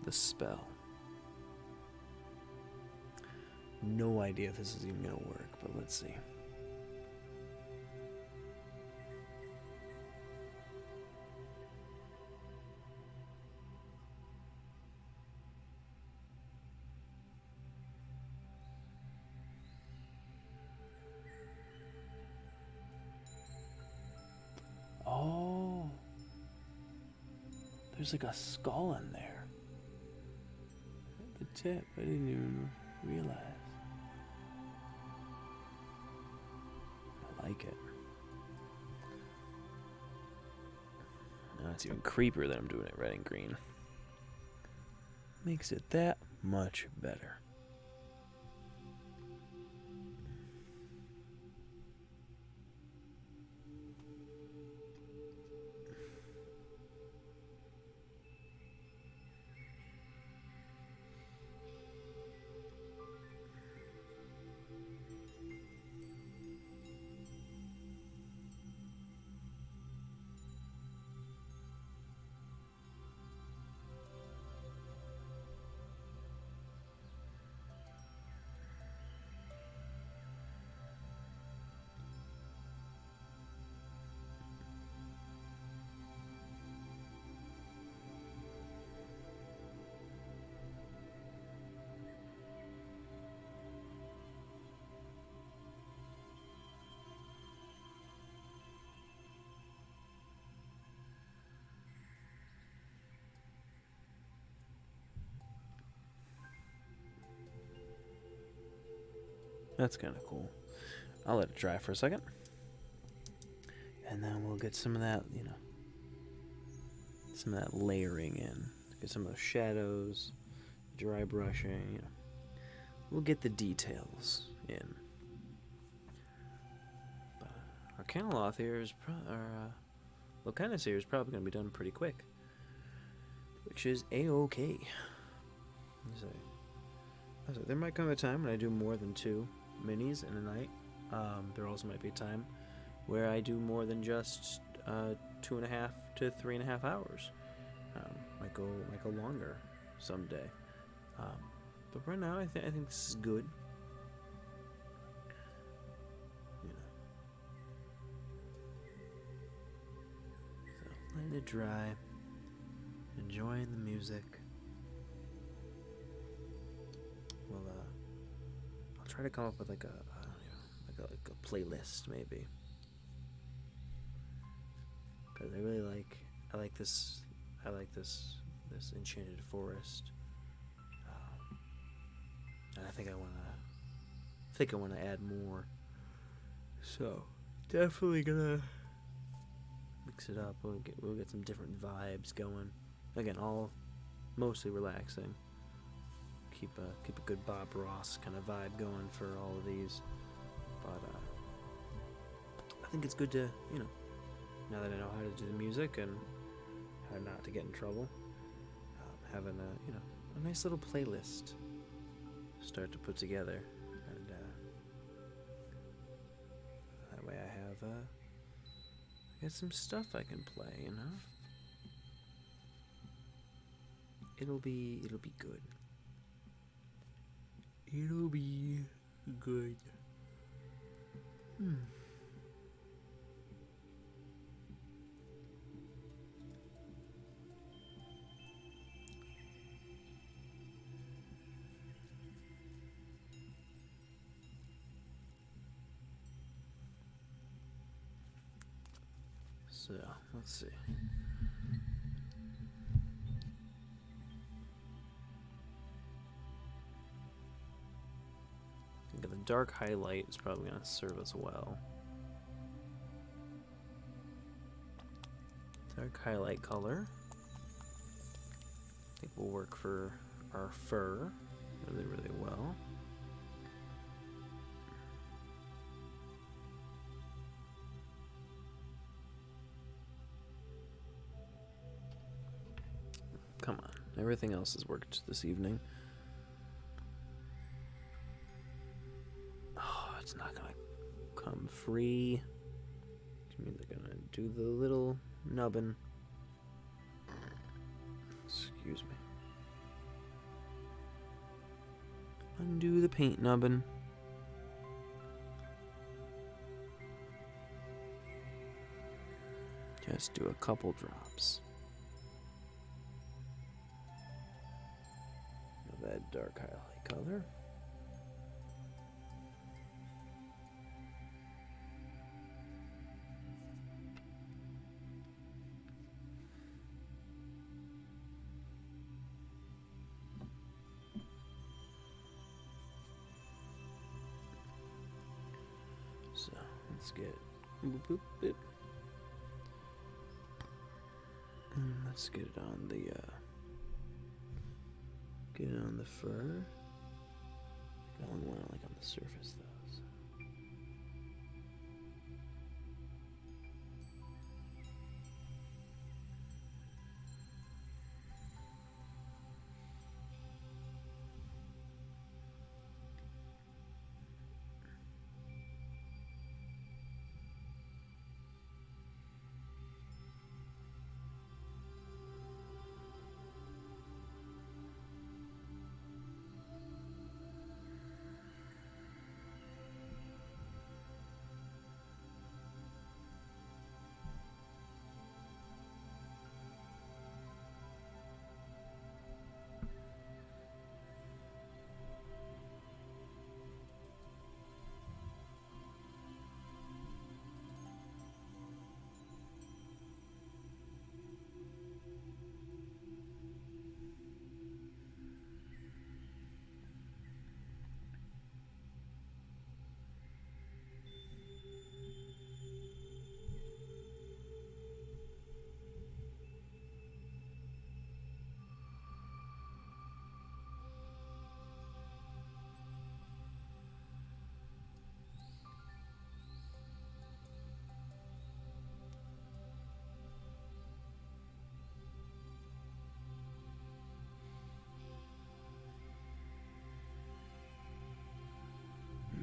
the spell. No idea if this is even gonna work, but let's see. Oh, there's like a skull in there. At the tip, I didn't even realize. I like it. Now it's even creepier that I'm doing it red and green. Makes it that much better. That's kind of cool. I'll let it dry for a second. And then we'll get some of that, some of that layering in. Get some of those shadows, dry brushing, We'll get the details in. But our Canaloth here is Locanus here is probably going to be done pretty quick. Which is A-okay. So there might come a time when I do more than 2 minis in a night. There also might be a time where I do more than just 2.5 to 3.5 hours. Might go longer someday. But right now, I think this is good. So letting it dry, enjoying the music. Well, I'll try to come up with like a playlist maybe. Because I like this enchanted forest. And I think I wanna add more. So definitely gonna mix it up. We'll get some different vibes going. Again, all mostly relaxing. Keep a good Bob Ross kind of vibe going for all of these. But I think it's good to, now that I know how to do the music and how not to get in trouble, having a nice little playlist start to put together, and that way I got some stuff I can play. It'll be good. It'll be good. So, let's see. I think the dark highlight is probably going to serve us well. Dark highlight color, I think will work for our fur really, really well. Come on. Everything else has worked this evening. Oh, it's not gonna come free. Which means they're gonna do the little nubbin. Excuse me. Undo the paint nubbin. Just do a couple drops of that dark highlight color. So let's get boop, boop, boop. And let's get it on the fur. I only want it like on the surface though. So.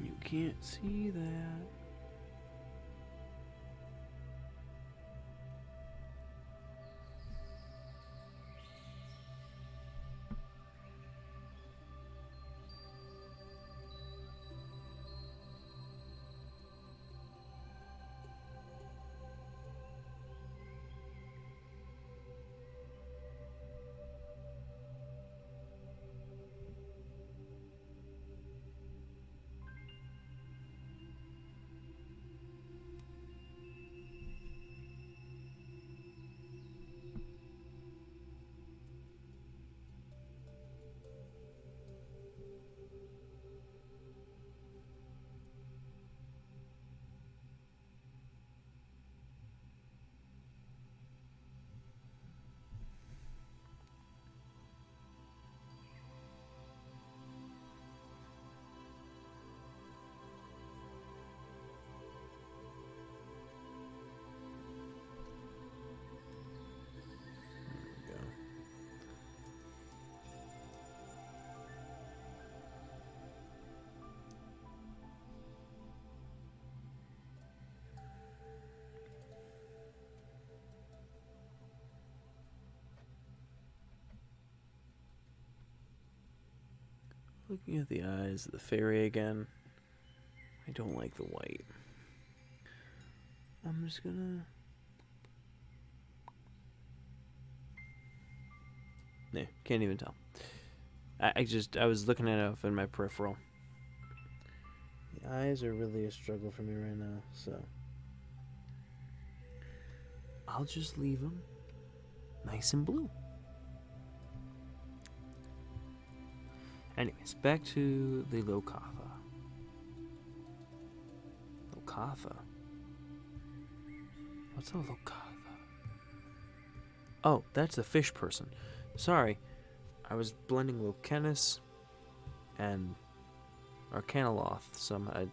You can't see that. Looking at the eyes of the fairy again. I don't like the white. I'm just gonna... No, can't even tell. I was looking at it in my peripheral. The eyes are really a struggle for me right now, so... I'll just leave them nice and blue. Anyways, back to the Lokatha. Lokatha? What's a Lokatha? Oh, that's the fish person. Sorry, I was blending Locanis and Arcanoloth somehow.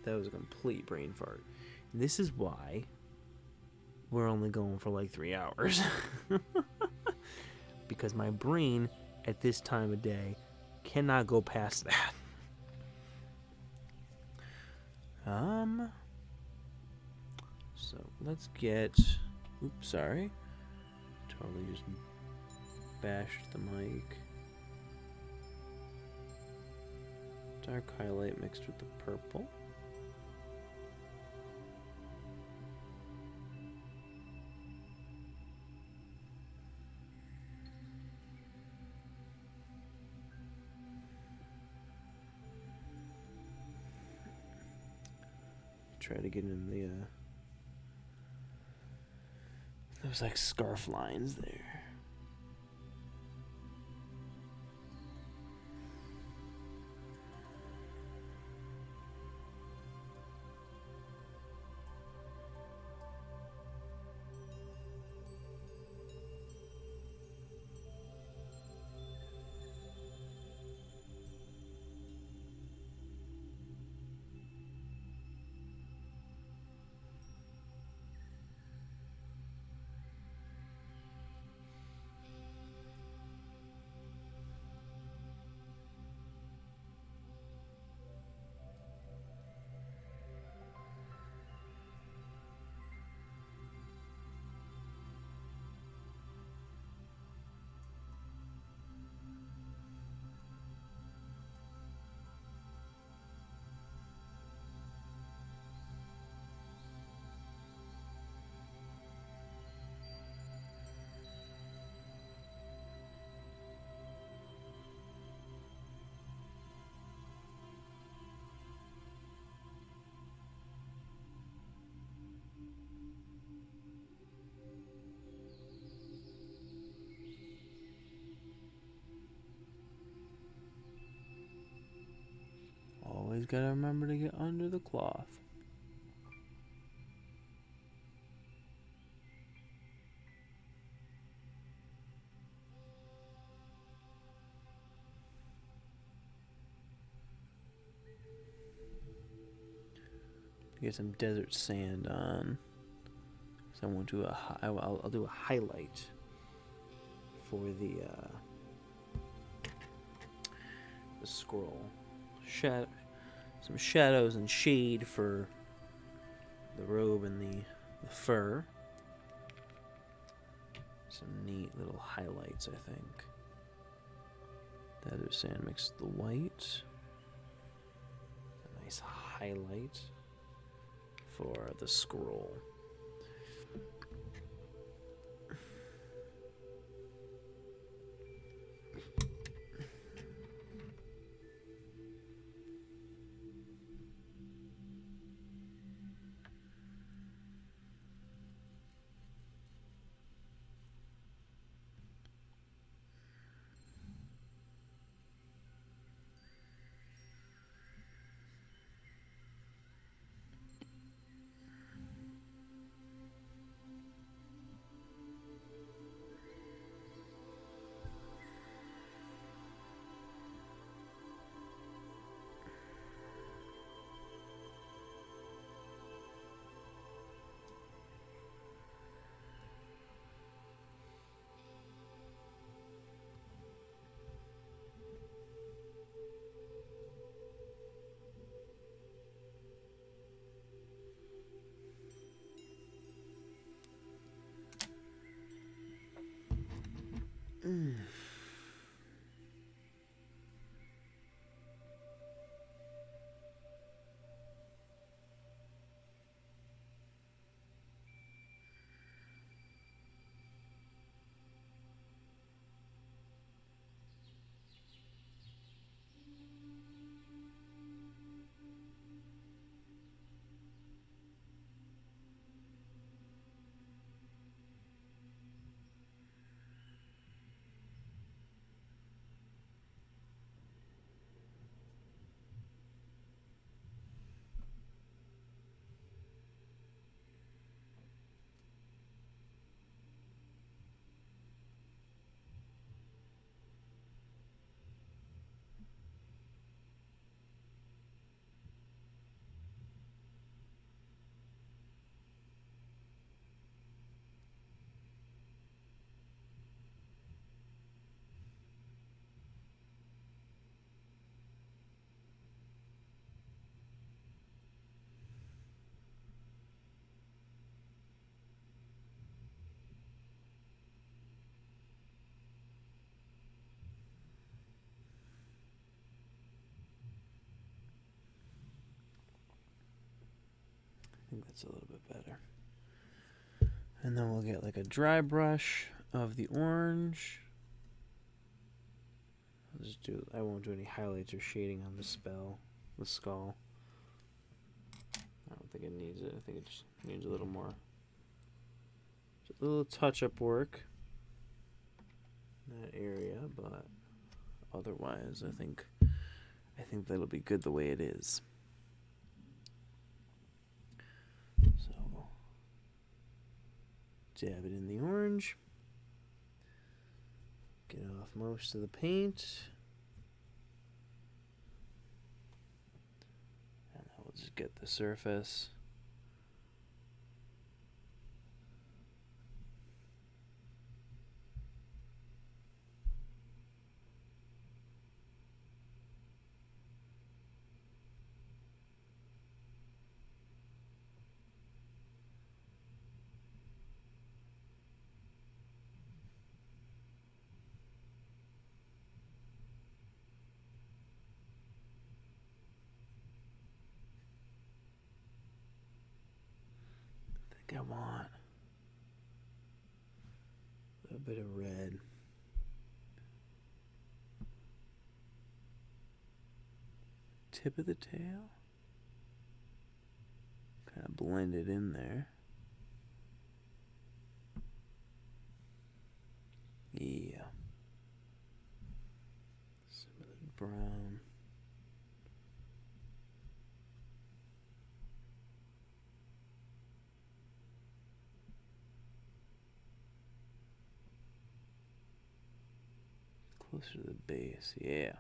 That was a complete brain fart. This is why we're only going for like 3 hours. because my brain at this time of day cannot go past that. So let's get. Oops, sorry. Totally just bashed the mic. Dark highlight mixed with the purple. Try to get in the those like scarf lines there. Always gotta remember to get under the cloth. Get some desert sand on. So I want to I'll do a highlight for the scroll. Some shadows and shade for the robe and the fur. Some neat little highlights, I think. Desert sand mixed with the white. A nice highlight for the scroll. think that's a little bit better. And then we'll get like a dry brush of the orange. I won't do any highlights or shading on the skull. I don't think it needs it. I think it just needs a little more, just a little touch-up work in that area, but otherwise, I think that'll be good the way it is. So, dab it in the orange. Get off most of the paint. And then we'll just get the surface. I want a bit of red. Tip of the tail. Kind of blend it in there. Yeah. Some of the brown. Closer to the base, yeah.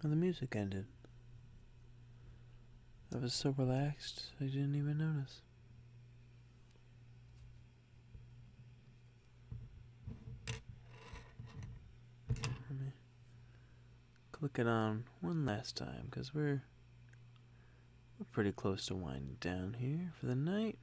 And the music ended. I was so relaxed, I didn't even notice. Let me click it on one last time, because we're pretty close to winding down here for the night.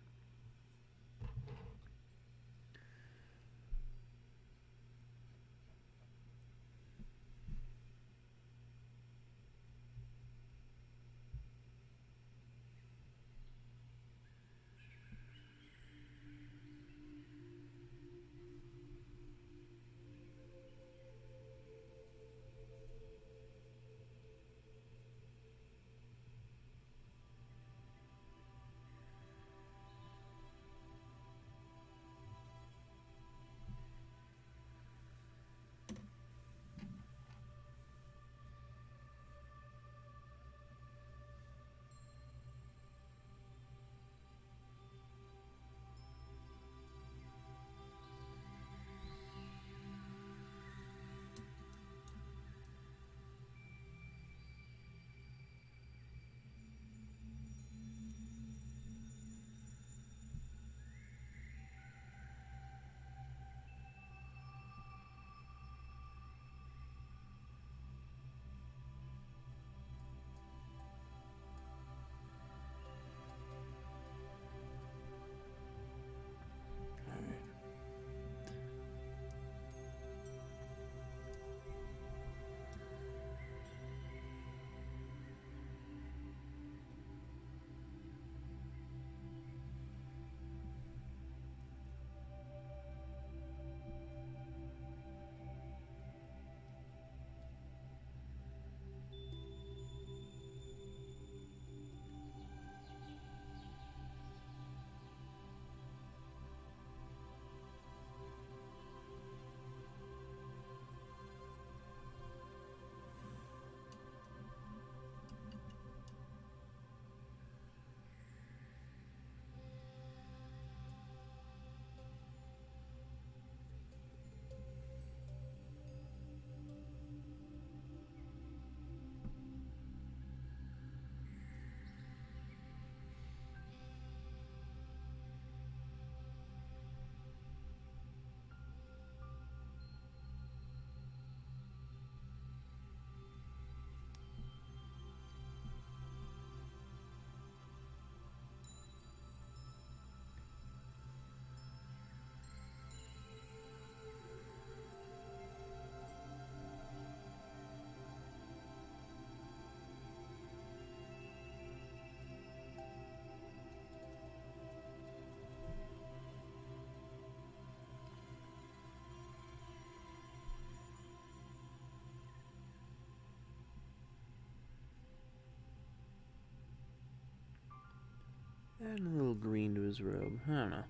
Add a little green to his robe. I don't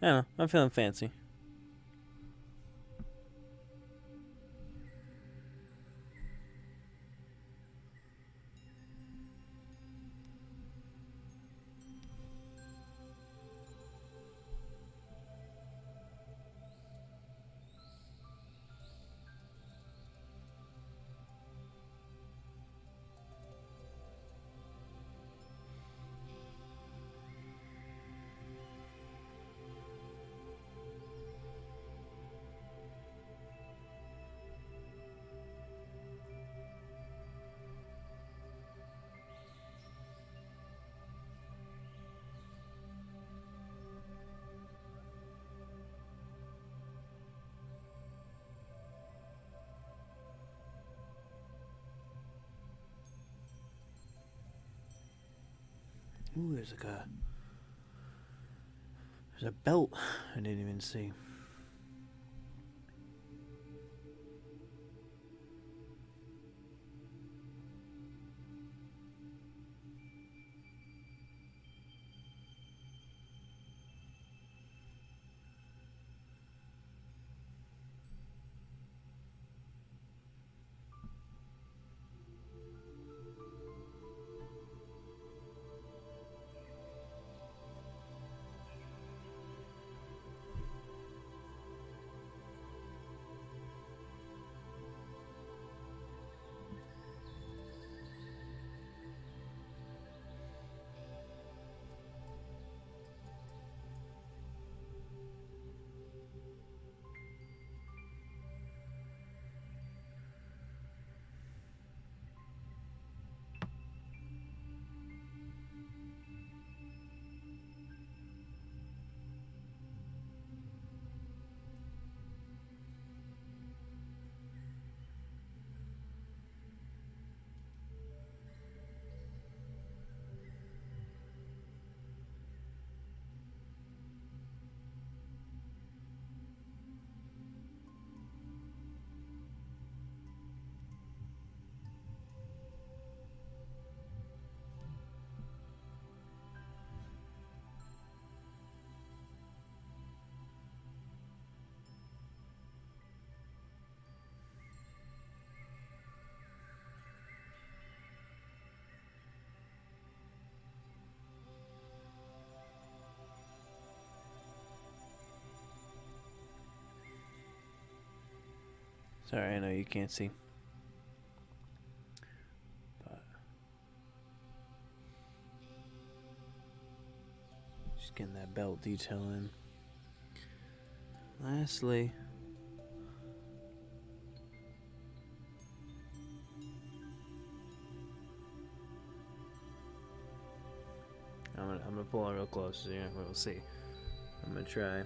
know. I'm feeling fancy. Ooh, there's a belt I didn't even see. Sorry, I know you can't see. But just getting that belt detail in. Lastly, I'm gonna pull it real close so we'll see. I'm gonna try.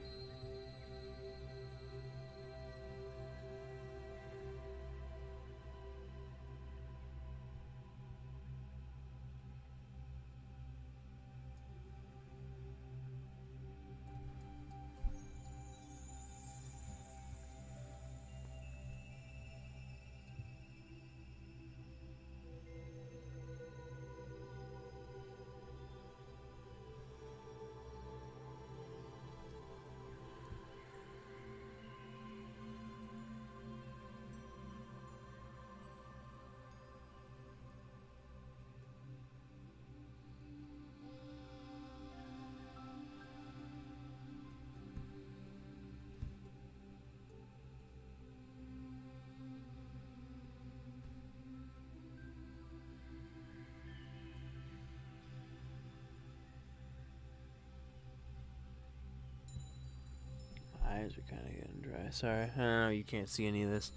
Eyes are kind of getting dry. Sorry, I don't know. You can't see any of this.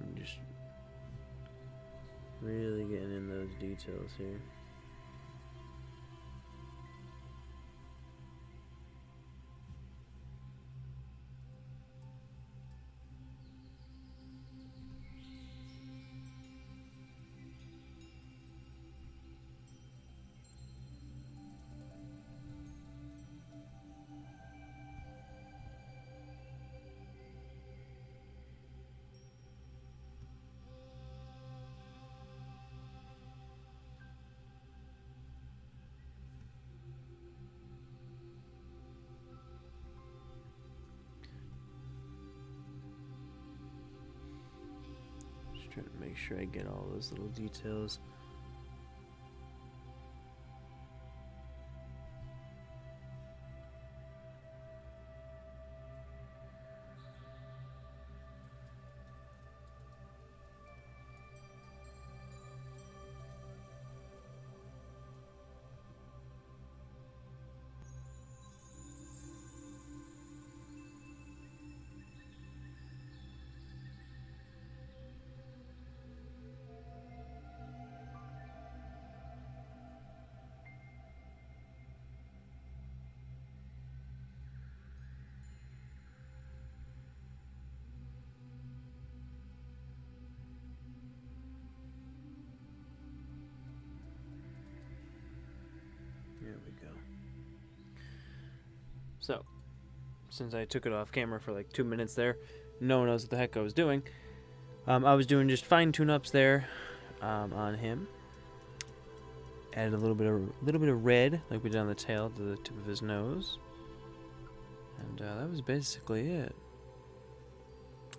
I'm just really getting in those details here. Trying to make sure I get all those little details. There we go. So, since I took it off camera for like 2 minutes there, no one knows what the heck I was doing. I was doing just fine tune-ups there on him. Added a little bit of red, like we did on the tail, to the tip of his nose, and that was basically it.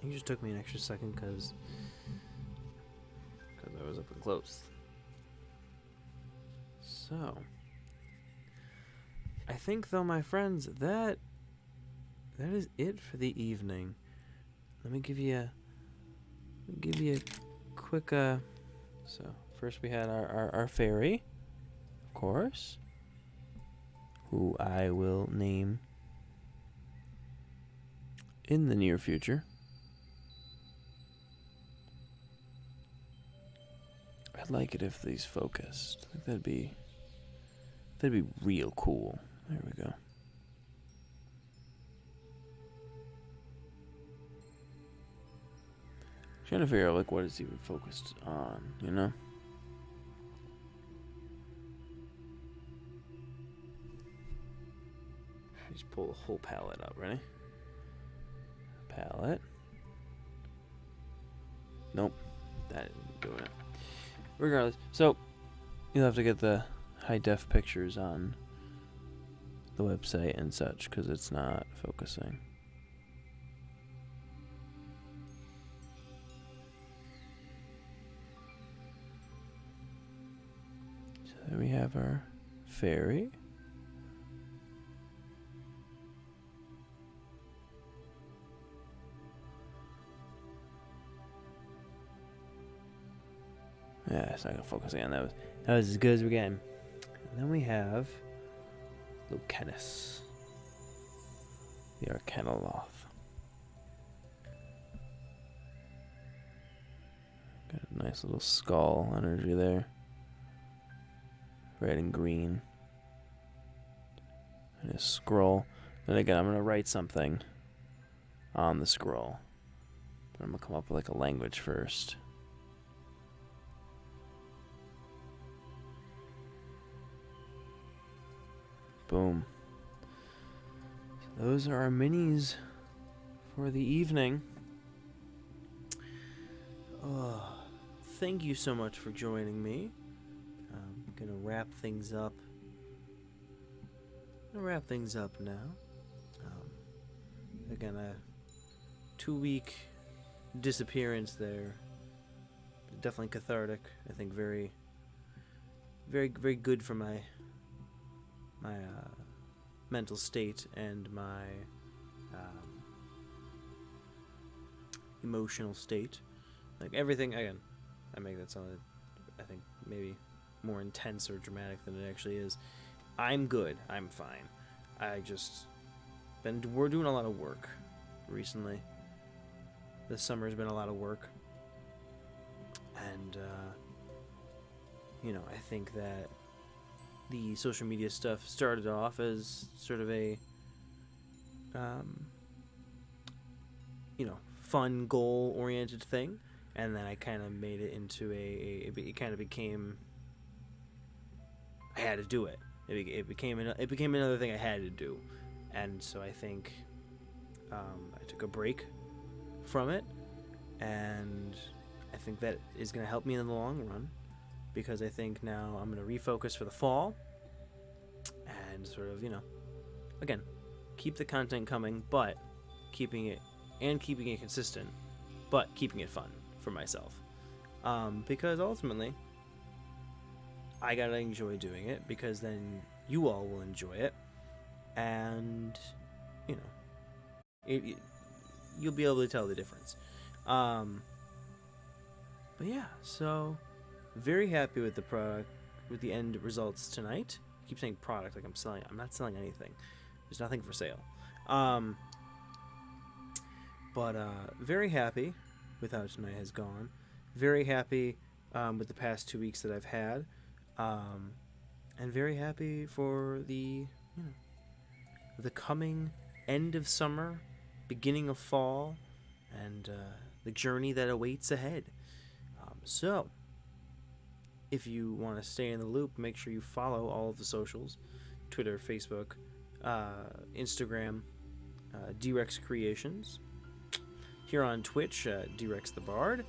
It just took me an extra second because I was up and close. So, I think, though, my friends, that is it for the evening. Let me give you a quick. So first we had our fairy, of course, who I will name in the near future. I'd like it if these focused. I think that'd be real cool. There we go. Trying to figure out like what it's even focused on, you know? Just pull the whole palette up, ready? Palette. Nope. That isn't doing it. Regardless, so you'll have to get the high def pictures on the website and such because it's not focusing. So there we have our fairy. Yeah, it's not gonna focus again. That was as good as we're getting. And then we have Locanis, the Arcanoloth. Got a nice little skull energy there. Red and green. And a scroll. Then again, I'm gonna write something on the scroll. But I'm gonna come up with like a language first. Boom. So those are our minis for the evening. Thank you so much for joining me. I'm gonna wrap things up. Now. Again, a 2-week disappearance there. Definitely cathartic. I think very, very, very good for my mental state and my emotional state. Like everything, again, I make that sound, I think, maybe more intense or dramatic than it actually is. I'm good. I'm fine. We're doing a lot of work recently. This summer's been a lot of work. And, I think that the social media stuff started off as sort of a, fun, goal-oriented thing, and then I kind of made it into it kind of became, I had to do it. It became another thing I had to do, and so I think I took a break from it, and I think that is going to help me in the long run. Because I think now I'm going to refocus for the fall and sort of, again, keep the content coming, but keeping it consistent, but keeping it fun for myself. Because ultimately, I gotta enjoy doing it because then you all will enjoy it, and you know, you'll be able to tell the difference. Um, but yeah, so very happy with the product, with the end results tonight. I keep saying product like I'm selling. I'm not selling anything. There's nothing for sale. Um, but very happy with how tonight has gone. Very happy with the past 2 weeks that I've had, um, and very happy for the coming end of summer, beginning of fall, and the journey that awaits ahead. So, if you want to stay in the loop, make sure you follow all of the socials: Twitter, Facebook, Instagram, D-Rex Creations. Here on Twitch, D-Rex the Bard.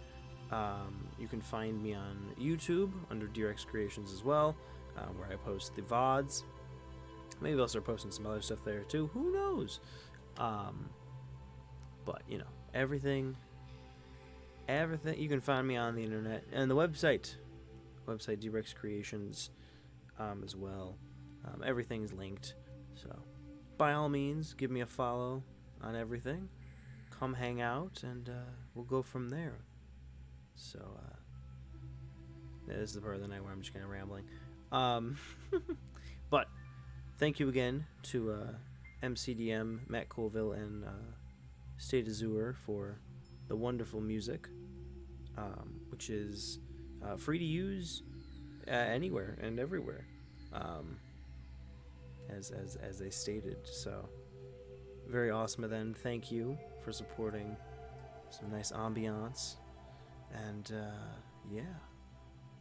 You can find me on YouTube under D-Rex Creations as well, where I post the VODs. Maybe I'll start posting some other stuff there too. Who knows? But everything. You can find me on the internet and the website D-Rex Creations, as well. Everything's linked, so by all means, give me a follow on everything. Come hang out, and we'll go from there. So, this is the part of the night where I'm just kind of rambling. But thank you again to MCDM, Matt Colville, and State Azure for the wonderful music, which is free to use anywhere and everywhere, as they stated. So, very awesome of them. Thank you for supporting some nice ambiance, and yeah.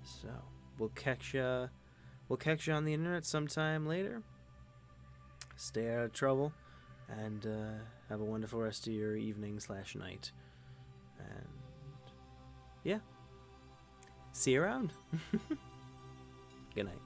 So we'll catch you on the internet sometime later. Stay out of trouble, and have a wonderful rest of your evening/night. And yeah, see you around. Good night.